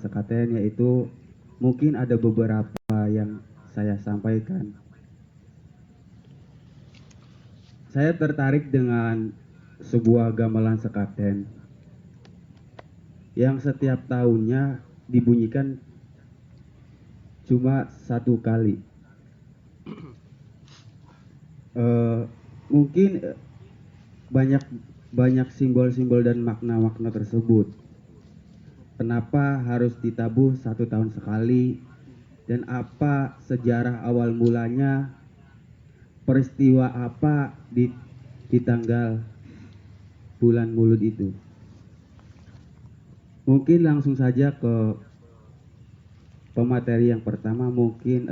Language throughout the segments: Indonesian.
Gamelan Sekaten, yaitu mungkin ada beberapa yang saya sampaikan. Saya tertarik dengan sebuah gamelan Sekaten yang setiap tahunnya dibunyikan cuma satu kali. Mungkin banyak banyak simbol-simbol dan makna-makna tersebut. Kenapa harus ditabuh 1 tahun sekali, dan apa sejarah awal mulanya, peristiwa apa di tanggal bulan Mulud itu. Mungkin langsung saja ke pemateri yang pertama. Mungkin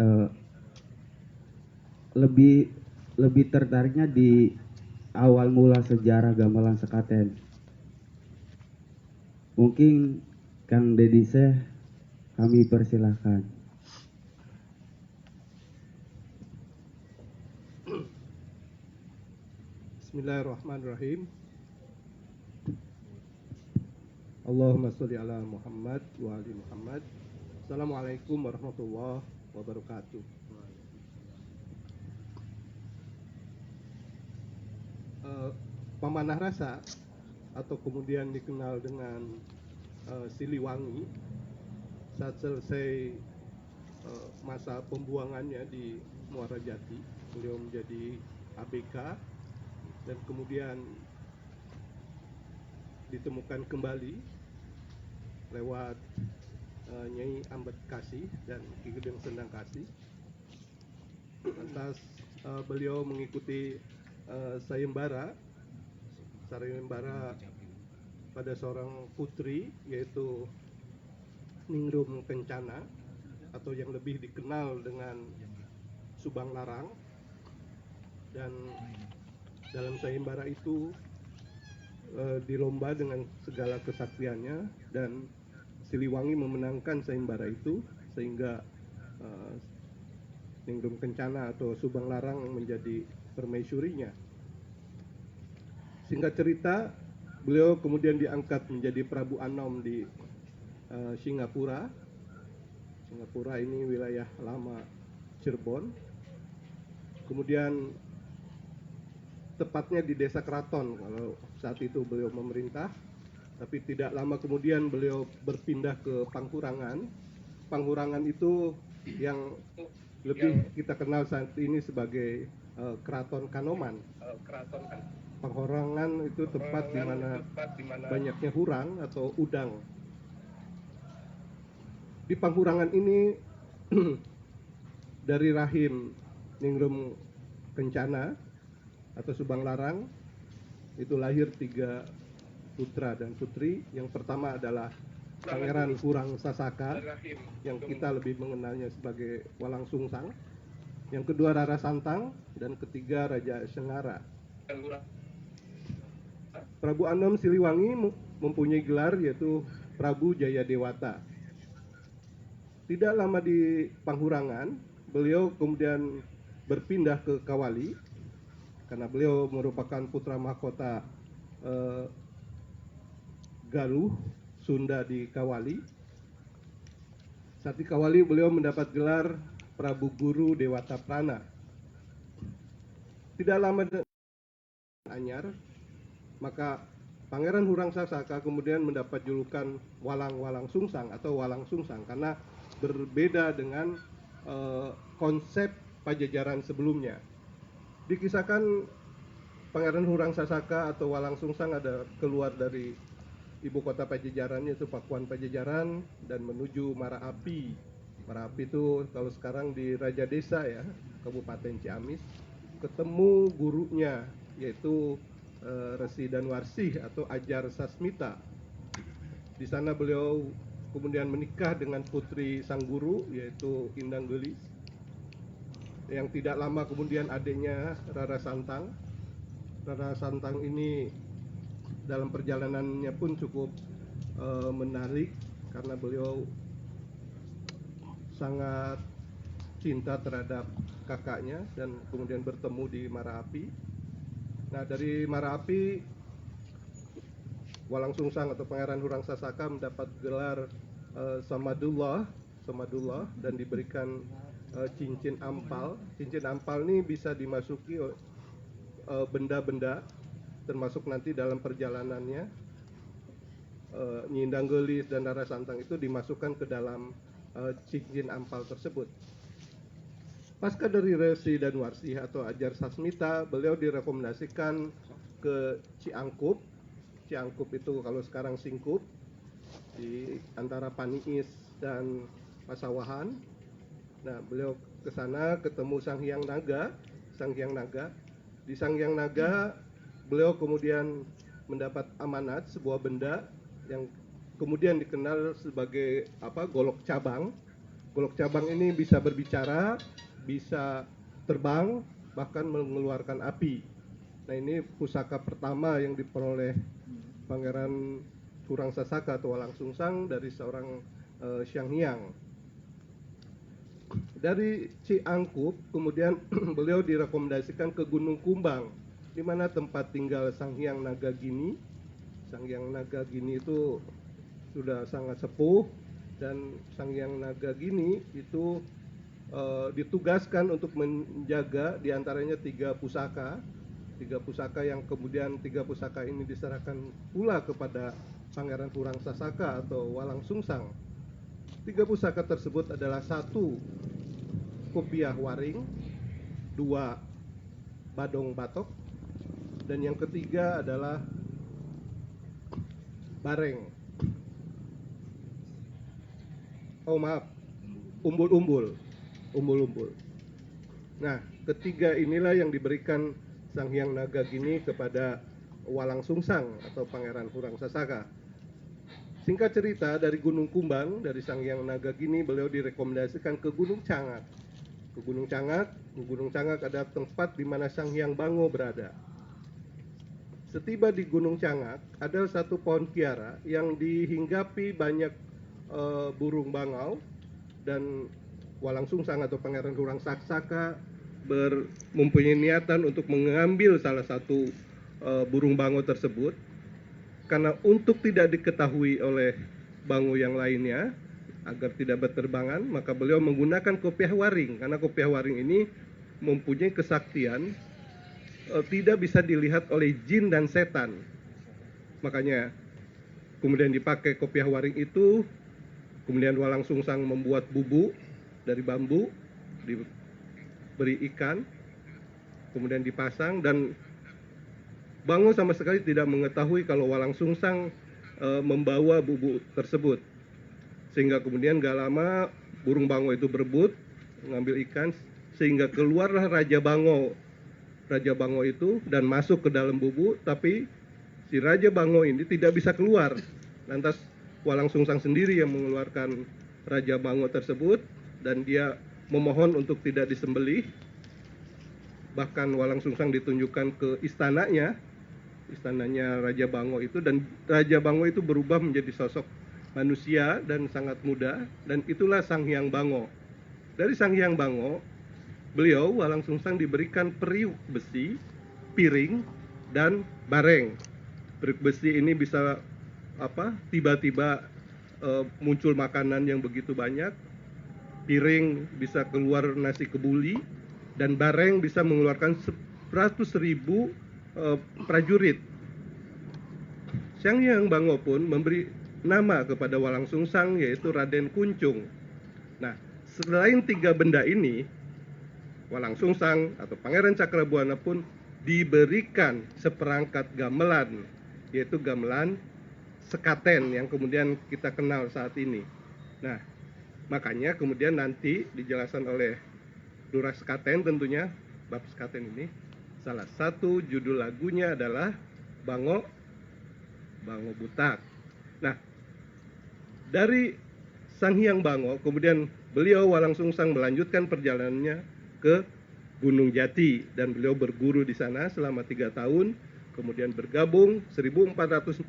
lebih tertariknya di awal mula sejarah gamelan Sekaten. Mungkin Kang Deddy Syekh, kami persilahkan. Bismillahirrahmanirrahim. Allahumma sholli ala Muhammad wa ali Muhammad. Assalamualaikum warahmatullahi wabarakatuh. Pamanah Rasa atau kemudian dikenal dengan Siliwangi, saat selesai masa pembuangannya di Muara Jati, beliau menjadi ABK dan kemudian ditemukan kembali lewat Nyai Ambet Kasih dan Ki Gedeng Sendang Kasih. Lantas beliau mengikuti sayembara pada seorang putri, yaitu Ningrum Kencana atau yang lebih dikenal dengan Subang Larang. Dan dalam sayembara itu dilomba dengan segala kesaktiannya, dan Siliwangi memenangkan sayembara itu sehingga Ningrum Kencana atau Subang Larang menjadi permaisurinya. Singkat cerita, beliau kemudian diangkat menjadi Prabu Anom di Singapura. Singapura ini wilayah lama Cirebon. Kemudian tepatnya di Desa Keraton kalau saat itu beliau memerintah, tapi tidak lama kemudian beliau berpindah ke Panghurangan. Panghurangan itu yang lebih kita kenal saat ini sebagai Keraton Kanoman. Panghurangan itu tempat di mana banyaknya hurang atau udang. Di Panghurangan ini dari rahim Ningrum Kencana atau Subang Larang itu lahir 3 putra dan putri. Yang pertama adalah Pangeran Hurang Sasaka, yang kita lebih mengenalnya sebagai Walang Sungsang. Yang kedua Rara Santang, dan ketiga Raja Sengara. Prabu Anom Siliwangi mempunyai gelar yaitu Prabu Jaya Dewata. Tidak lama di Panghurangan, beliau kemudian berpindah ke Kawali karena beliau merupakan putra mahkota Galuh Sunda di Kawali. Saat di Kawali beliau mendapat gelar Prabu Guru Dewata Prana. Tidak lama anyar, maka Pangeran Hurang Sasaka kemudian mendapat julukan Walang Sungsang atau Walang Sungsang karena berbeda dengan konsep Pajajaran sebelumnya. Dikisahkan Pangeran Hurang Sasaka atau Walang Sungsang ada keluar dari ibu kota Pajajaran, yaitu Pakuan Pajajaran, dan menuju Marapi. Marapi itu kalau sekarang di Raja Desa ya, Kabupaten Ciamis. Ketemu gurunya yaitu Resi Danwarsih atau Ajar Sasmita. Di sana beliau kemudian menikah dengan putri sang guru yaitu Indang Gelis. Yang tidak lama kemudian adiknya Rara Santang. Rara Santang ini dalam perjalanannya pun cukup menarik karena beliau sangat cinta terhadap kakaknya dan kemudian bertemu di Marapi. Nah, dari Marapi Walang Sungsang atau Pangeran Hurang Sasaka mendapat gelar Samadullah dan diberikan cincin ampal. Cincin ampal ini bisa dimasuki benda-benda, termasuk nanti dalam perjalanannya Nyindang Gelis dan Rara Santang itu dimasukkan ke dalam cincin ampal tersebut. Pasca dari Resi dan Warsih atau Ajar Sasmita, beliau direkomendasikan ke Ciangkup. Ciangkup itu kalau sekarang Singkup, di antara Paniis dan Pasawahan. Nah, beliau ke sana ketemu Sang Hyang Naga. Di Sang Hyang Naga, beliau kemudian mendapat amanat sebuah benda yang kemudian dikenal sebagai golok cabang. Golok cabang ini bisa berbicara, bisa terbang, bahkan mengeluarkan api. Nah, ini pusaka pertama yang diperoleh Pangeran Hurangsasaka atau Walang Sungsang dari seorang Sang Hyang. Dari Ciangkup kemudian beliau direkomendasikan ke Gunung Kumbang, di mana tempat tinggal Sang Hyang Nagagini. Sang Hyang Nagagini itu sudah sangat sepuh, dan Sang Hyang Nagagini itu ditugaskan untuk menjaga diantaranya tiga pusaka yang kemudian tiga pusaka ini diserahkan pula kepada Pangeran Hurangsasaka atau Walang Sungsang. Tiga pusaka tersebut adalah: satu, Kopiah Waring; dua, Badong Batok; dan yang ketiga adalah Bareng. Umbul-umbul. Nah, ketiga inilah yang diberikan Sang Hyang Nagagini kepada Walang Sungsang atau Pangeran Hurangsasaka. Singkat cerita, dari Gunung Kumbang, dari Sang Hyang Nagagini, beliau direkomendasikan ke Gunung Cangak. Ke Gunung Cangak ada tempat di mana Sang Hyang Bango berada. Setiba di Gunung Cangak, ada satu pohon kiara yang dihinggapi banyak burung bangau, dan Walang Sungsang atau Pangeran Hurangsasaka mempunyai niatan untuk mengambil salah satu burung bangau tersebut. Karena untuk tidak diketahui oleh bangau yang lainnya, agar tidak berterbangan, maka beliau menggunakan kopiah waring. Karena kopiah waring ini mempunyai kesaktian tidak bisa dilihat oleh jin dan setan. Makanya kemudian dipakai kopiah waring itu. Kemudian Walang Sungsang membuat bubu dari bambu, diberi ikan, kemudian dipasang, dan Bango sama sekali tidak mengetahui kalau Walang Sungsang membawa bubu tersebut. Sehingga kemudian gak lama burung Bango itu berebut mengambil ikan, sehingga keluarlah Raja Bango itu dan masuk ke dalam bubu, tapi si Raja Bango ini tidak bisa keluar. Lantas Walang Sungsang sendiri yang mengeluarkan Raja Bango tersebut, dan dia memohon untuk tidak disembelih. Bahkan Walang Sungsang ditunjukkan ke istananya Raja Bango itu, dan Raja Bango itu berubah menjadi sosok manusia dan sangat muda, dan itulah Sang Hyang Bango. Dari Sang Hyang Bango, beliau Walang Sungsang diberikan periuk besi, piring, dan bareng. Periuk besi ini bisa tiba-tiba muncul makanan yang begitu banyak, piring bisa keluar nasi kebuli, dan bareng bisa mengeluarkan 100.000 prajurit. Sang Hyang Bango pun memberi nama kepada Walang Sungsang, yaitu Raden Kuncung. Nah, selain tiga benda ini, Walang Sungsang atau Pangeran Cakrabuana pun diberikan seperangkat gamelan, yaitu gamelan sekaten yang kemudian kita kenal saat ini. Nah, makanya kemudian nanti dijelaskan oleh Lurah Sekaten, tentunya bab sekaten ini salah satu judul lagunya adalah Bango Butak. Nah, dari Sang Hyang Bango kemudian beliau Walang Sungsang melanjutkan perjalanannya ke Gunung Jati, dan beliau berguru di sana selama 3 tahun, kemudian bergabung 1445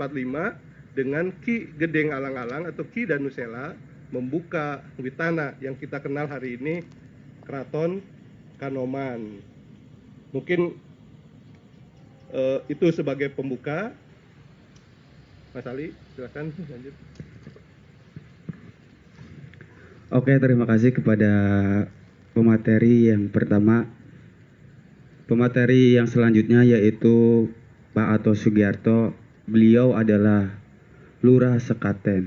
dengan Ki Gedeng Alang-alang atau Ki Danusela, membuka Witana yang kita kenal hari ini, Keraton Kanoman. Mungkin itu sebagai pembuka. Mas Ali, silakan lanjut. Oke, terima kasih kepada pemateri yang pertama. Pemateri yang selanjutnya yaitu Pak Ato Sugiarto. Beliau adalah Lurah Sekaten.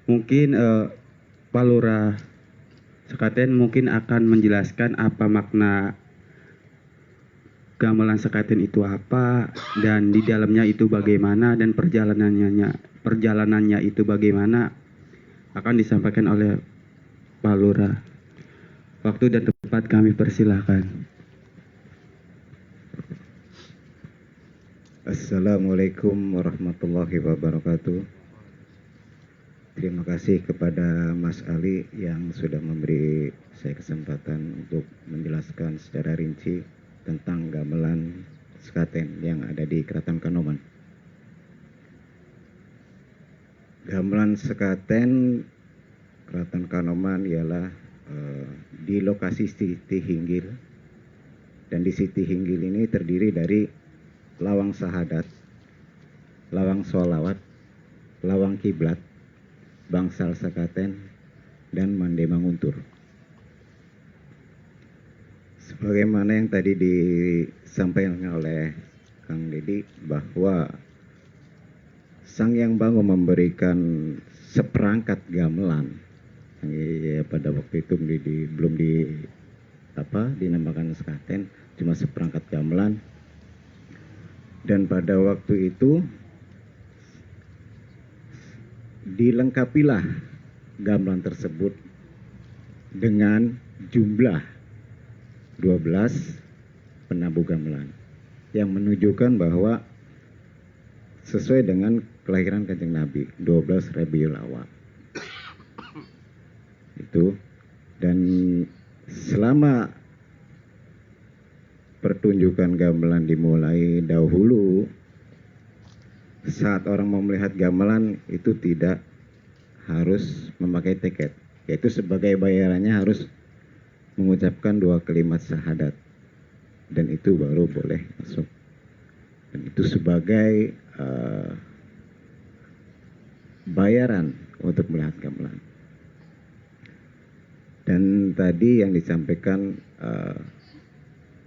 Mungkin Pak Lurah Sekaten mungkin akan menjelaskan apa makna gamelan sekaten itu apa dan di dalamnya itu bagaimana dan perjalanannya itu bagaimana akan disampaikan oleh Pak Lurah. Waktu dan tempat kami persilahkan. Assalamualaikum warahmatullahi wabarakatuh. Terima kasih kepada Mas Ali yang sudah memberi saya kesempatan untuk menjelaskan secara rinci tentang gamelan sekaten yang ada di Keraton Kanoman. Gamelan sekaten Keraton Kanoman ialah di lokasi Siti Hinggil, dan di Siti Hinggil ini terdiri dari lawang sahadat, lawang sholawat, lawang kiblat, bangsal sekaten, dan mande manguntur. Sebagaimana yang tadi disampaikan oleh Kang Dedi bahwa Sang Hyang Bangu memberikan seperangkat gamelan ya, pada waktu itu belum dinamakan sekaten, cuma seperangkat gamelan. Dan pada waktu itu dilengkapilah gamelan tersebut dengan jumlah 12 penabuh gamelan yang menunjukkan bahwa sesuai dengan kelahiran Kanjeng Nabi 12 Rabiul Awal itu. Dan selama pertunjukan gamelan dimulai dahulu, saat orang mau melihat gamelan itu tidak harus memakai tiket, yaitu sebagai bayarannya harus mengucapkan 2 kalimat syahadat, dan itu baru boleh masuk. Dan itu sebagai bayaran untuk melihat gamelan. Dan tadi yang disampaikan,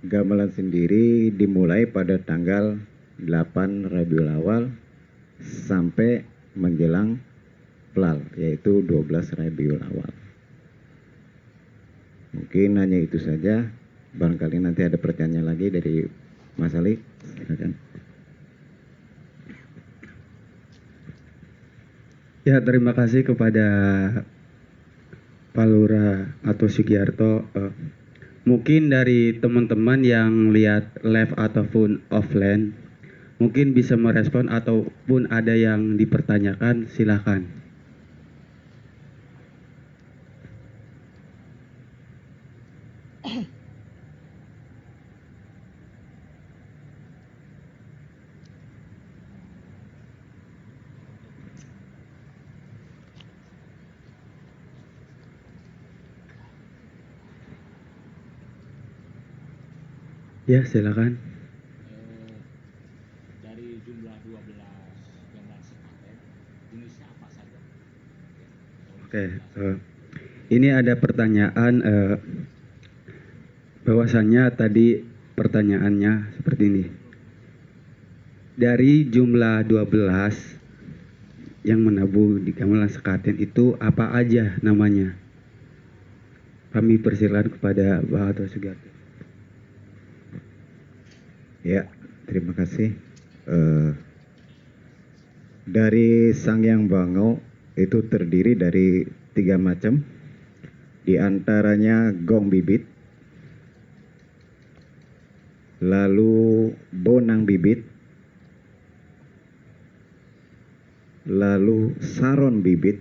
gamelan sendiri dimulai pada tanggal 8 Rabiul Awal sampai menjelang Pelal, yaitu 12 Rabiul Awal. Mungkin hanya itu saja. Barangkali nanti ada pertanyaan lagi dari Mas Ali. Silakan. Ya, terima kasih kepada Pak Lurah Ato Sugiarto. Mungkin dari teman-teman yang lihat live ataupun offline, mungkin bisa merespon ataupun ada yang dipertanyakan, silakan. Ya, silakan. Dari jumlah 12 gamelan sekaten, jenisnya apa saja? Oke, ini ada pertanyaan, bahwasannya tadi pertanyaannya seperti ini. Dari jumlah 12 yang menabuh di gamelan sekaten itu apa aja namanya? Kami persilakan kepada Pak Ato Sugiarto. Ya, terima kasih. Dari Sang Hyang Bangu itu terdiri dari 3 macam. Di antaranya gong bibit, lalu bonang bibit, lalu saron bibit,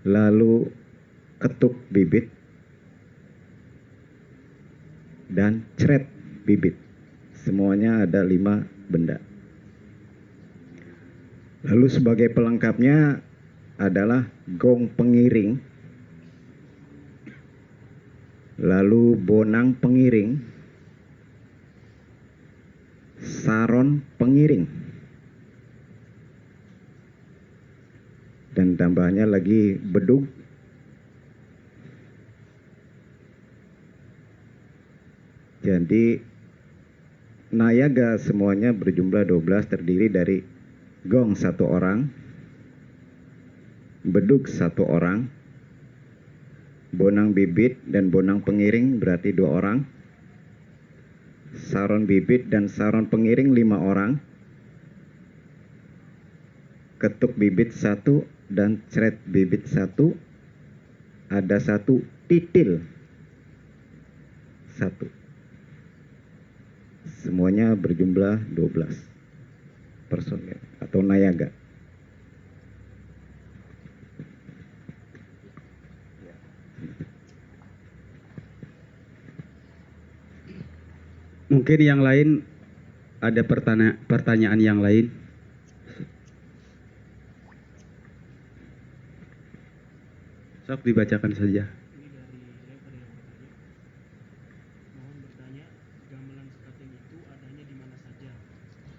lalu ketuk bibit, dan cret bibit. Semuanya ada 5 benda. Lalu sebagai pelengkapnya adalah gong pengiring, lalu bonang pengiring, saron pengiring, dan tambahnya lagi bedug. Jadi nayaga semuanya berjumlah 12, terdiri dari gong 1 orang, bedug 1 orang, bonang bibit dan bonang pengiring berarti 2 orang, saron bibit dan saron pengiring 5 orang, ketuk bibit 1 dan ceret bibit 1, ada 1 titil 1. Semuanya berjumlah 12 personil atau nayaga. Mungkin yang lain ada pertanyaan yang lain. Sok dibacakan saja. Ini dari lever yang bertanya. Mohon bertanya, gamelan sekaten itu adanya di mana saja?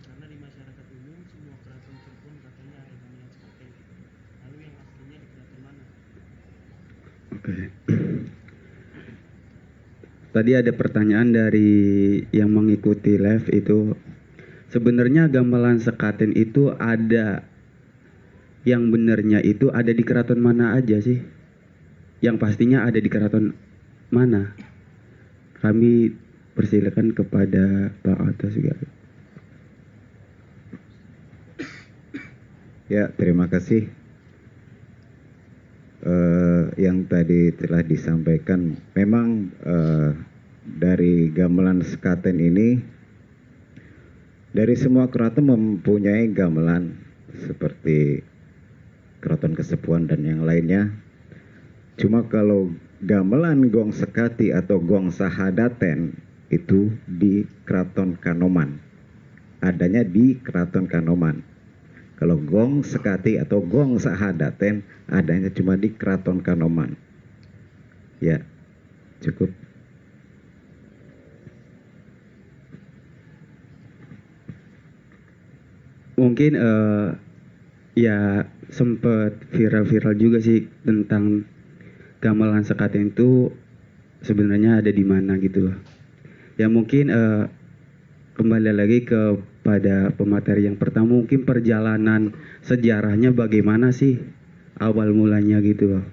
Karena di masyarakat umum semua keraton Cirebon katanya ada gamelan sekaten. Lalu yang aslinya di keraton mana? Oke. Tadi ada pertanyaan dari yang mengikuti live itu, sebenarnya gamelan sekaten itu ada, yang benernya itu ada di keraton mana aja sih? Yang pastinya ada di keraton mana? Kami persilakan kepada Pak Atta Sugiyarto. Ya, terima kasih. Yang tadi telah disampaikan, memang dari gamelan sekaten ini, dari semua keraton mempunyai gamelan seperti Keraton Kasepuhan dan yang lainnya. Cuma kalau gamelan gong sekati atau gong sahadaten itu di Keraton Kanoman, adanya di Keraton Kanoman. Kalau gong sekati atau gong sahadaten adanya cuma di Keraton Kanoman. Ya, cukup. Mungkin ya sempat viral-viral juga sih tentang gamelan sekaten itu sebenarnya ada di mana gitu loh. Ya mungkin kembali lagi kepada pemateri yang pertama, mungkin perjalanan sejarahnya bagaimana sih awal mulanya gitu loh.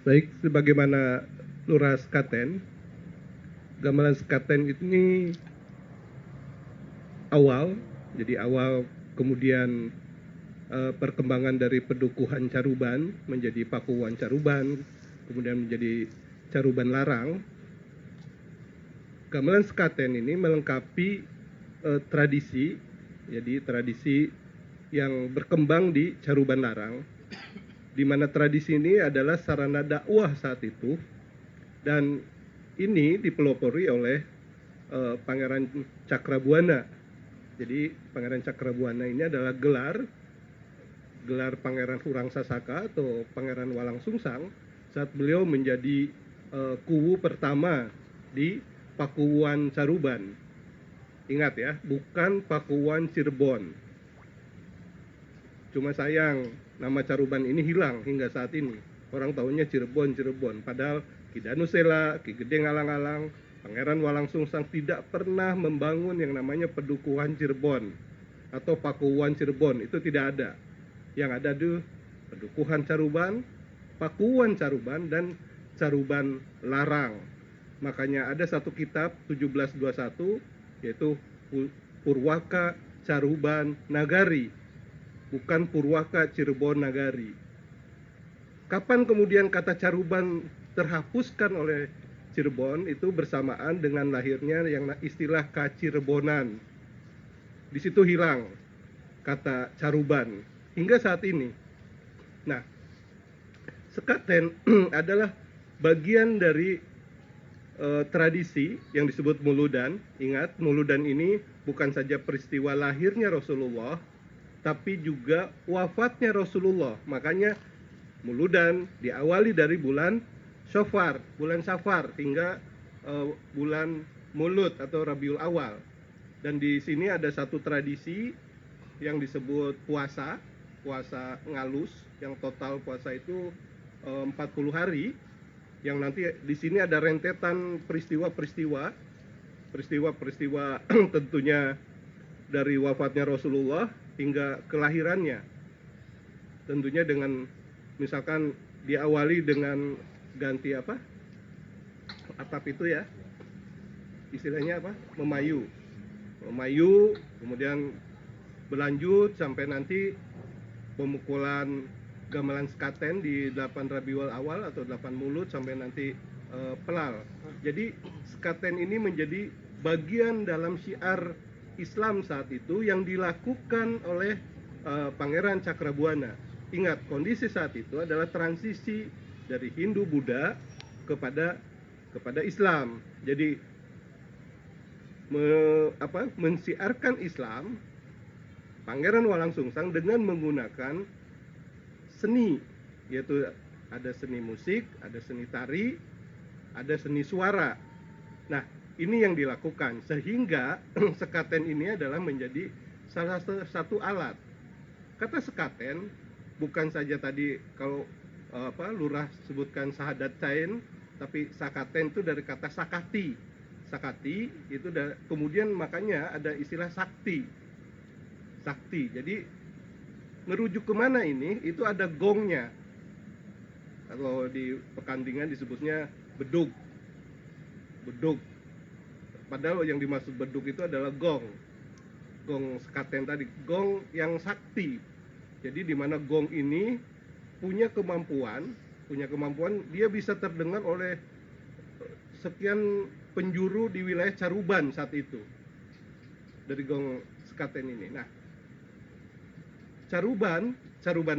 Baik, sebagaimana Lurah Sekaten, gamelan sekaten ini awal, jadi awal kemudian perkembangan dari pedukuhan Caruban menjadi Pakuan Caruban, kemudian menjadi Caruban Larang. Gamelan sekaten ini melengkapi tradisi, jadi tradisi yang berkembang di Caruban Larang, di mana tradisi ini adalah sarana dakwah saat itu, dan ini dipelopori oleh Pangeran Cakrabuana. Jadi Pangeran Cakrabuana ini adalah gelar Pangeran Hurang Sasaka atau Pangeran Walang Sungsang saat beliau menjadi kuwu pertama di Pakuan Caruban. Ingat ya, bukan Pakuan Cirebon. Cuma sayang, nama Caruban ini hilang hingga saat ini. Orang tahunya Cirebon. Padahal Ki Danusela, Ki Gede Ngalang-alang, Pangeran Walang Sungsang tidak pernah membangun yang namanya Pedukuhan Cirebon atau Pakuan Cirebon. Itu tidak ada. Yang ada di Pedukuhan Caruban, Pakuan Caruban, dan Caruban Larang. Makanya ada satu kitab 1721 yaitu Purwaka Caruban Nagari, bukan Purwaka Cirebon Nagari. Kapan kemudian kata Caruban terhapuskan oleh Cirebon? Itu bersamaan dengan lahirnya yang istilah Kacirebonan. Di situ hilang kata Caruban hingga saat ini. Nah, sekaten adalah bagian dari tradisi yang disebut muludan. Ingat, muludan ini bukan saja peristiwa lahirnya Rasulullah, tapi juga wafatnya Rasulullah. Makanya muludan diawali dari bulan Syafar, hingga bulan Mulud atau Rabiul Awal. Dan di sini ada satu tradisi yang disebut puasa ngalus, yang total puasa itu 40 hari, yang nanti di sini ada rentetan peristiwa-peristiwa tentunya dari wafatnya Rasulullah hingga kelahirannya. Tentunya dengan misalkan diawali dengan ganti atap itu ya, istilahnya memayu, kemudian berlanjut sampai nanti pemukulan gamelan sekaten di 8 Rabiul Awal atau 8 Mulut sampai nanti pelal. Jadi sekaten ini menjadi bagian dalam syiar Islam saat itu yang dilakukan oleh Pangeran Cakrabuana. Ingat, kondisi saat itu adalah transisi dari Hindu Buddha kepada Islam. Jadi mensiarkan Islam, Pangeran Walangsungsang dengan menggunakan seni, yaitu ada seni musik, ada seni tari, ada seni suara. Nah, ini yang dilakukan sehingga sekaten ini adalah menjadi salah satu alat. Kata sekaten bukan saja tadi kalau lurah sebutkan sahadat cain, tapi sakaten itu dari kata sakati. Sakati itu kemudian makanya ada istilah sakti. Jadi merujuk kemana ini? Itu ada gongnya. Kalau di Pekandingan disebutnya bedug. Padahal yang dimaksud bedug itu adalah gong sekaten tadi, gong yang sakti. Jadi di mana gong ini punya kemampuan dia bisa terdengar oleh sekian penjuru di wilayah Caruban saat itu dari gong sekaten ini. Nah, Caruban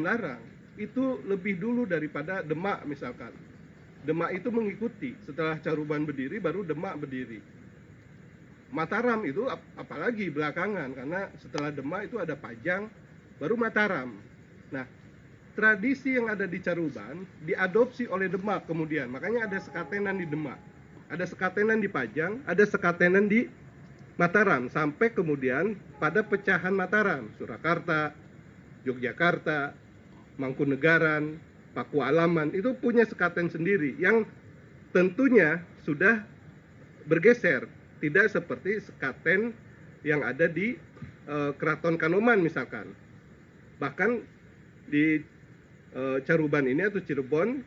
Larang itu lebih dulu daripada Demak misalkan. Demak itu mengikuti, setelah Caruban berdiri baru Demak berdiri. Mataram itu apalagi belakangan, karena setelah Demak itu ada Pajang, baru Mataram. Nah, tradisi yang ada di Caruban diadopsi oleh Demak kemudian, makanya ada sekatenan di Demak, ada sekatenan di Pajang, ada sekatenan di Mataram, sampai kemudian pada pecahan Mataram, Surakarta, Yogyakarta, Mangkunegaran, Pakualaman, itu punya sekaten sendiri yang tentunya sudah bergeser, tidak seperti sekaten yang ada di Keraton Kanoman misalkan. Bahkan di Caruban ini atau Cirebon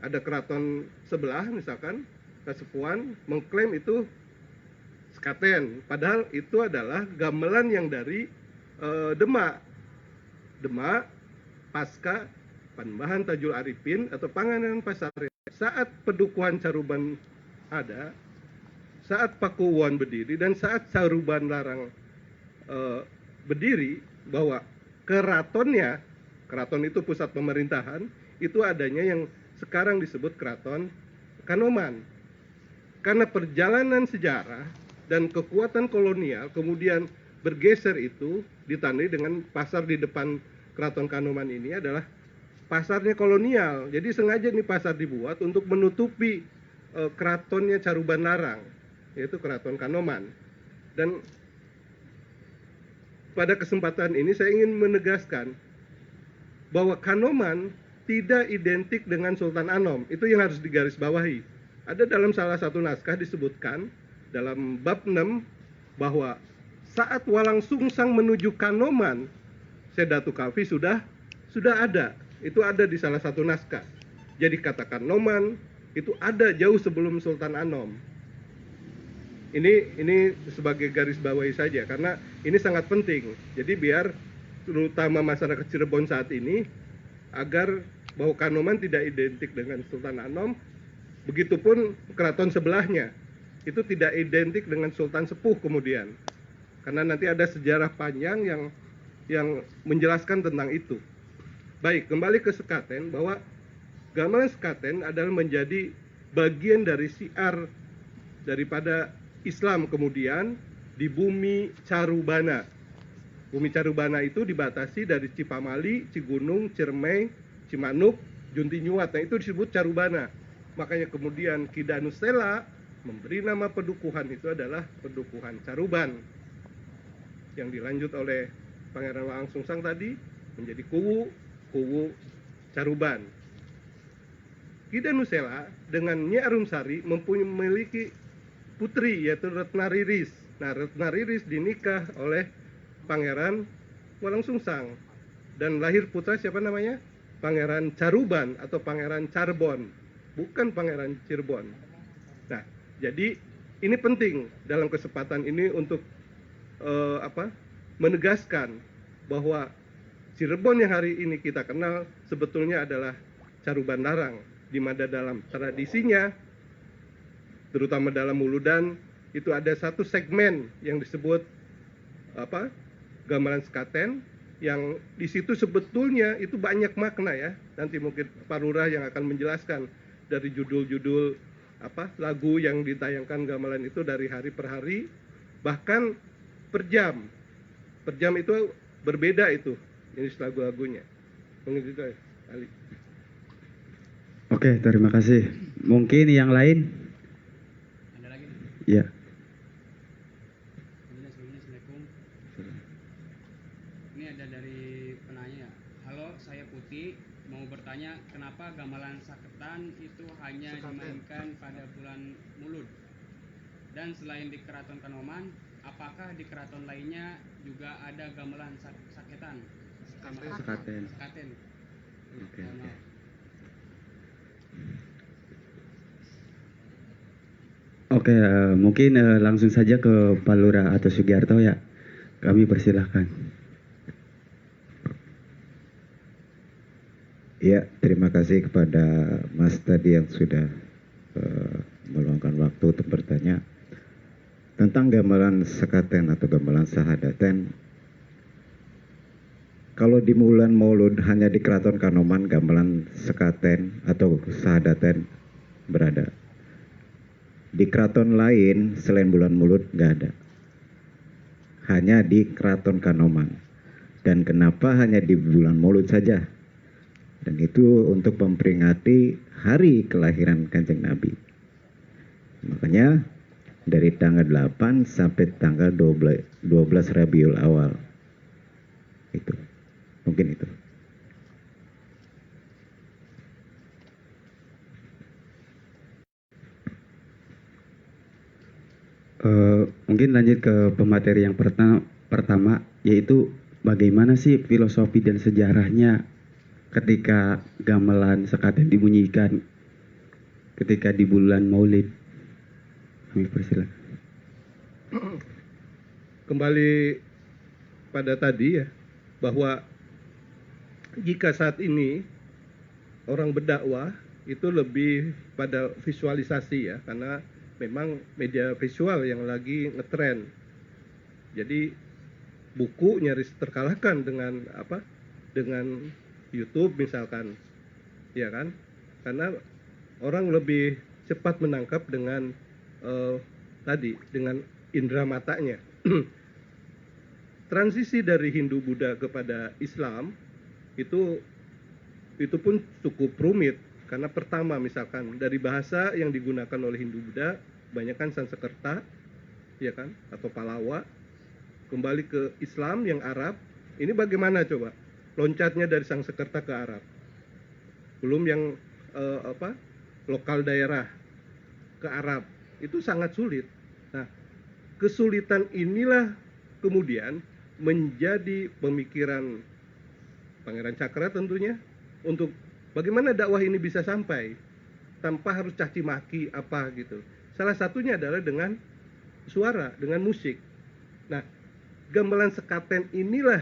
ada keraton sebelah misalkan Kasepuan mengklaim itu sekaten, padahal itu adalah gamelan yang dari Demak, pasca Panembahan Tajul Arifin atau Panganan Pasaraya. Saat Pedukuhan Caruban ada, saat Pakuwon berdiri, dan saat Caruban Larang berdiri, bahwa keraton itu pusat pemerintahan, itu adanya yang sekarang disebut Keraton Kanoman. Karena perjalanan sejarah dan kekuatan kolonial kemudian bergeser, itu ditandai dengan pasar di depan Keraton Kanoman ini adalah pasarnya kolonial. Jadi sengaja nih pasar dibuat untuk menutupi keratonnya Caruban Larang, yaitu Keraton Kanoman. Dan pada kesempatan ini saya ingin menegaskan bahwa Kanoman tidak identik dengan Sultan Anom. Itu yang harus digarisbawahi. Ada dalam salah satu naskah disebutkan dalam bab 6 bahwa saat Walangsungsang menuju Kanoman, Sedatu Kavi sudah ada. Itu ada di salah satu naskah. Jadi kata Kanoman itu ada jauh sebelum Sultan Anom. Ini sebagai garis bawahi saja, karena ini sangat penting. Jadi biar terutama masyarakat Cirebon saat ini, agar bahwa Kanoman tidak identik dengan Sultan Anom, begitupun keraton sebelahnya itu tidak identik dengan Sultan Sepuh kemudian, karena nanti ada sejarah panjang yang menjelaskan tentang itu. Baik, kembali ke sekaten, bahwa gamelan sekaten adalah menjadi bagian dari syiar daripada Islam kemudian di bumi Carubana. Bumi Carubana itu dibatasi dari Cipamali, Cigunung, Ciremai, Cimanuk, Juntinyuat. Nah, itu disebut Carubana. Makanya kemudian Ki Danusela memberi nama pedukuhan itu adalah Pedukuhan Caruban, yang dilanjut oleh Pangeran Walang Sungsang tadi menjadi kuwu Caruban. Ki Danusela dengan Nyi Arumsari memiliki putri yaitu Retna Riris. Nah, Retna Riris dinikah oleh Pangeran Walang Sungsang dan lahir putra siapa namanya? Pangeran Caruban atau Pangeran Carbon, bukan Pangeran Cirebon. Nah, jadi ini penting dalam kesempatan ini untuk menegaskan bahwa Cirebon yang hari ini kita kenal sebetulnya adalah Caruban Larang, di mana dalam tradisinya, terutama dalam Muludan, itu ada satu segmen yang disebut gamelan sekaten, yang di situ sebetulnya itu banyak makna ya. Nanti mungkin Pak Lurah yang akan menjelaskan dari judul-judul lagu yang ditayangkan gamelan itu dari hari per hari, bahkan per jam. Per jam itu berbeda itu jenis lagu-lagunya. Mungkin itu Ali. Oke, terima kasih. Mungkin yang lain? Ada lagi? Ya. Assalamualaikum. Ini ada dari penanya. Halo, saya Putih. Mau bertanya, kenapa gamelan saketan itu hanya dimainkan pada bulan Mulud? Dan selain di Keraton Kanoman, apakah di keraton lainnya juga ada gamelan saketan? Sekaten. Sekaten. Oke. Oke, mungkin langsung saja ke Pak Lurah atau Sugiarto ya. Kami persilahkan. Ya, terima kasih kepada Mas tadi yang sudah meluangkan waktu untuk bertanya tentang gamelan sekaten atau gamelan sahadaten. Kalau di bulan Maulud hanya di Keraton Kanoman gamelan sekaten atau sahadaten berada. Di keraton lain selain bulan Maulud nggak ada. Hanya di Keraton Kanoman. Dan kenapa hanya di bulan Maulud saja? Dan itu untuk memperingati hari kelahiran Kanjeng Nabi. Makanya dari tanggal 8 sampai tanggal 12 Rabiul Awal. Itu. Mungkin itu. Mungkin lanjut ke pemateri yang pertama, yaitu bagaimana sih filosofi dan sejarahnya ketika gamelan sekaten dibunyikan ketika di bulan Maulid. Kami persilakan. Kembali pada tadi ya, bahwa jika saat ini orang berdakwah itu lebih pada visualisasi ya, karena memang media visual yang lagi ngetren. Jadi buku nyaris terkalahkan dengan dengan YouTube misalkan, ya kan? Karena orang lebih cepat menangkap dengan dengan indera matanya. Transisi dari Hindu Buddha kepada Islam itu pun cukup rumit, karena pertama misalkan dari bahasa yang digunakan oleh Hindu Buddha kebanyakan Sanskerta, ya kan, atau Palawa, kembali ke Islam yang Arab. Ini bagaimana coba loncatnya dari Sanskerta ke Arab? Belum yang lokal daerah ke Arab, itu sangat sulit. Nah, kesulitan inilah kemudian menjadi pemikiran Pangeran Cakra tentunya untuk bagaimana dakwah ini bisa sampai tanpa harus caci maki apa gitu. Salah satunya adalah dengan suara, dengan musik. Nah, gamelan sekaten inilah,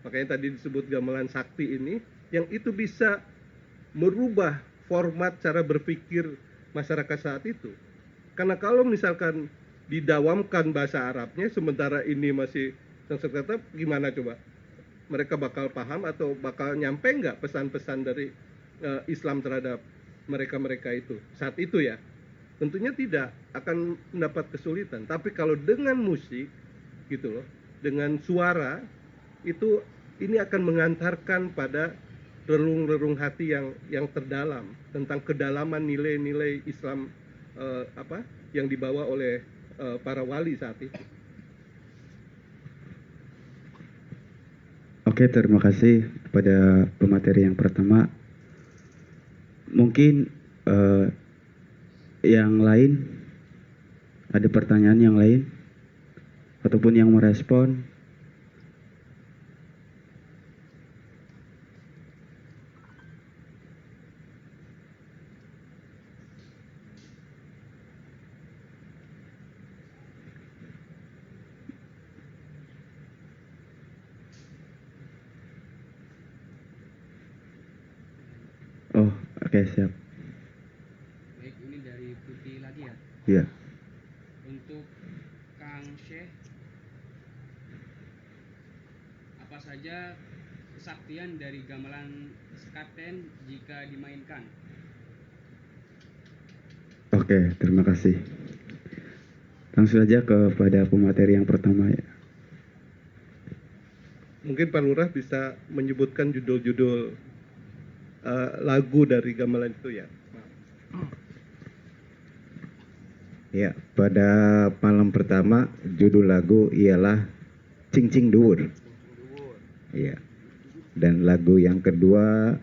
makanya tadi disebut gamelan sakti ini, yang itu bisa merubah format cara berpikir masyarakat saat itu. Karena kalau misalkan didawamkan bahasa Arabnya, sementara ini masih Sanskerta, gimana coba? Mereka bakal paham atau bakal nyampe nggak pesan-pesan dari Islam terhadap mereka-mereka itu saat itu ya? Tentunya tidak, akan mendapat kesulitan. Tapi kalau dengan musik gitu loh, dengan suara itu, ini akan mengantarkan pada relung-relung hati yang terdalam tentang kedalaman nilai-nilai Islam yang dibawa oleh para wali saat itu. Oke, terima kasih pada pemateri yang pertama. Mungkin yang lain, ada pertanyaan yang lain ataupun yang merespon? Oh, oke, siap. Baik, ini dari Putih lagi ya. Iya. Untuk Kang Syekh, apa saja kesaktian dari gamelan sekaten jika dimainkan? Oke, terima kasih. Langsung saja kepada pemateri yang pertama ya. Mungkin Pak Lurah bisa menyebutkan judul-judul lagu dari gamelan itu ya. Ya, pada malam pertama judul lagu ialah Cing Cing Duwur. Iya. Dan lagu yang kedua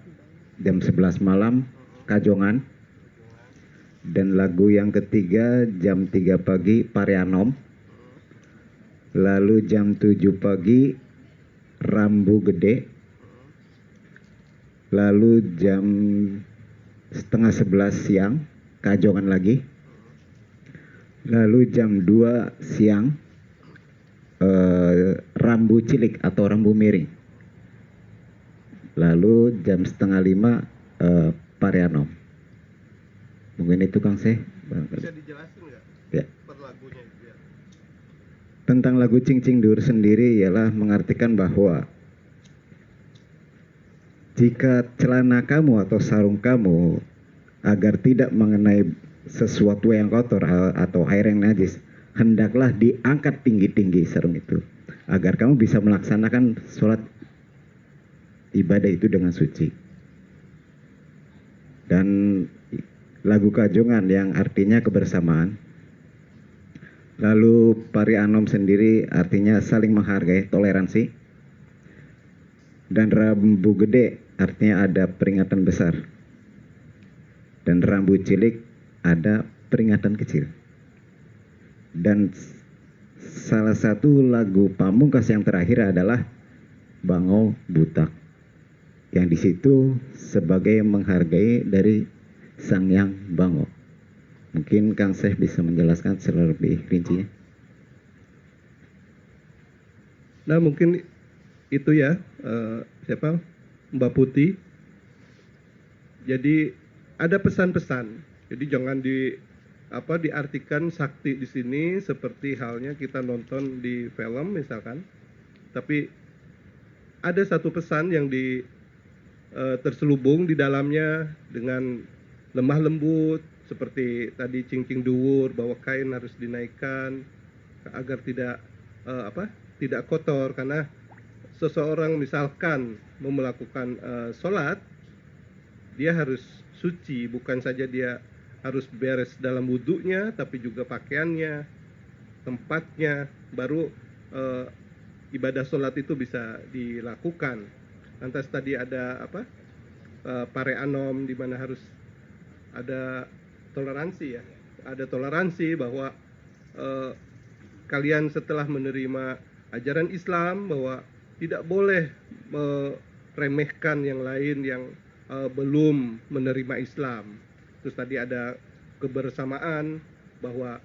jam 11 malam Kajongan. Dan lagu yang ketiga jam 3 pagi Parianom. Lalu jam 7 pagi Rambu Gede. Lalu jam setengah 11 siang Kajongan lagi. Lalu jam 2 siang Rambu Cilik atau Rambu Miring. Lalu jam setengah 5 Parianom. Mungkin itu Kang Syekh. Bisa dijelasin nggak Ya. per lagunya itu ya? Tentang lagu Cing Cing Dur sendiri ialah mengartikan bahwa jika celana kamu atau sarung kamu agar tidak mengenai sesuatu yang kotor atau air yang najis, hendaklah diangkat tinggi-tinggi sarung itu agar kamu bisa melaksanakan sholat ibadah itu dengan suci. Dan lagu Kajongan yang artinya kebersamaan. Lalu Pari Anom sendiri artinya saling menghargai, toleransi. Dan Rambu Gede artinya ada peringatan besar. Dan Rambu Cilik ada peringatan kecil. Dan salah satu lagu pamungkas yang terakhir adalah Bango Butak. Yang di situ sebagai menghargai dari Sang Yang Bango. Mungkin Kang Syekh bisa menjelaskan secara lebih rincinya. Nah mungkin itu ya, siapa, Mbak Putih. Jadi ada pesan-pesan. Jadi jangan diartikan sakti di sini seperti halnya kita nonton di film misalkan. Tapi ada satu pesan yang terselubung di dalamnya dengan lemah lembut, seperti tadi cingking duwur, bahwa kain harus dinaikkan agar tidak kotor, karena seseorang misalkan mau melakukan sholat, dia harus suci, bukan saja dia harus beres dalam wudhunya, tapi juga pakaiannya, tempatnya, baru ibadah sholat itu bisa dilakukan. Lantas tadi ada Pare Anom, di mana harus ada toleransi ya, ada toleransi bahwa kalian setelah menerima ajaran Islam bahwa tidak boleh meremehkan yang lain yang belum menerima Islam. Terus tadi ada kebersamaan bahwa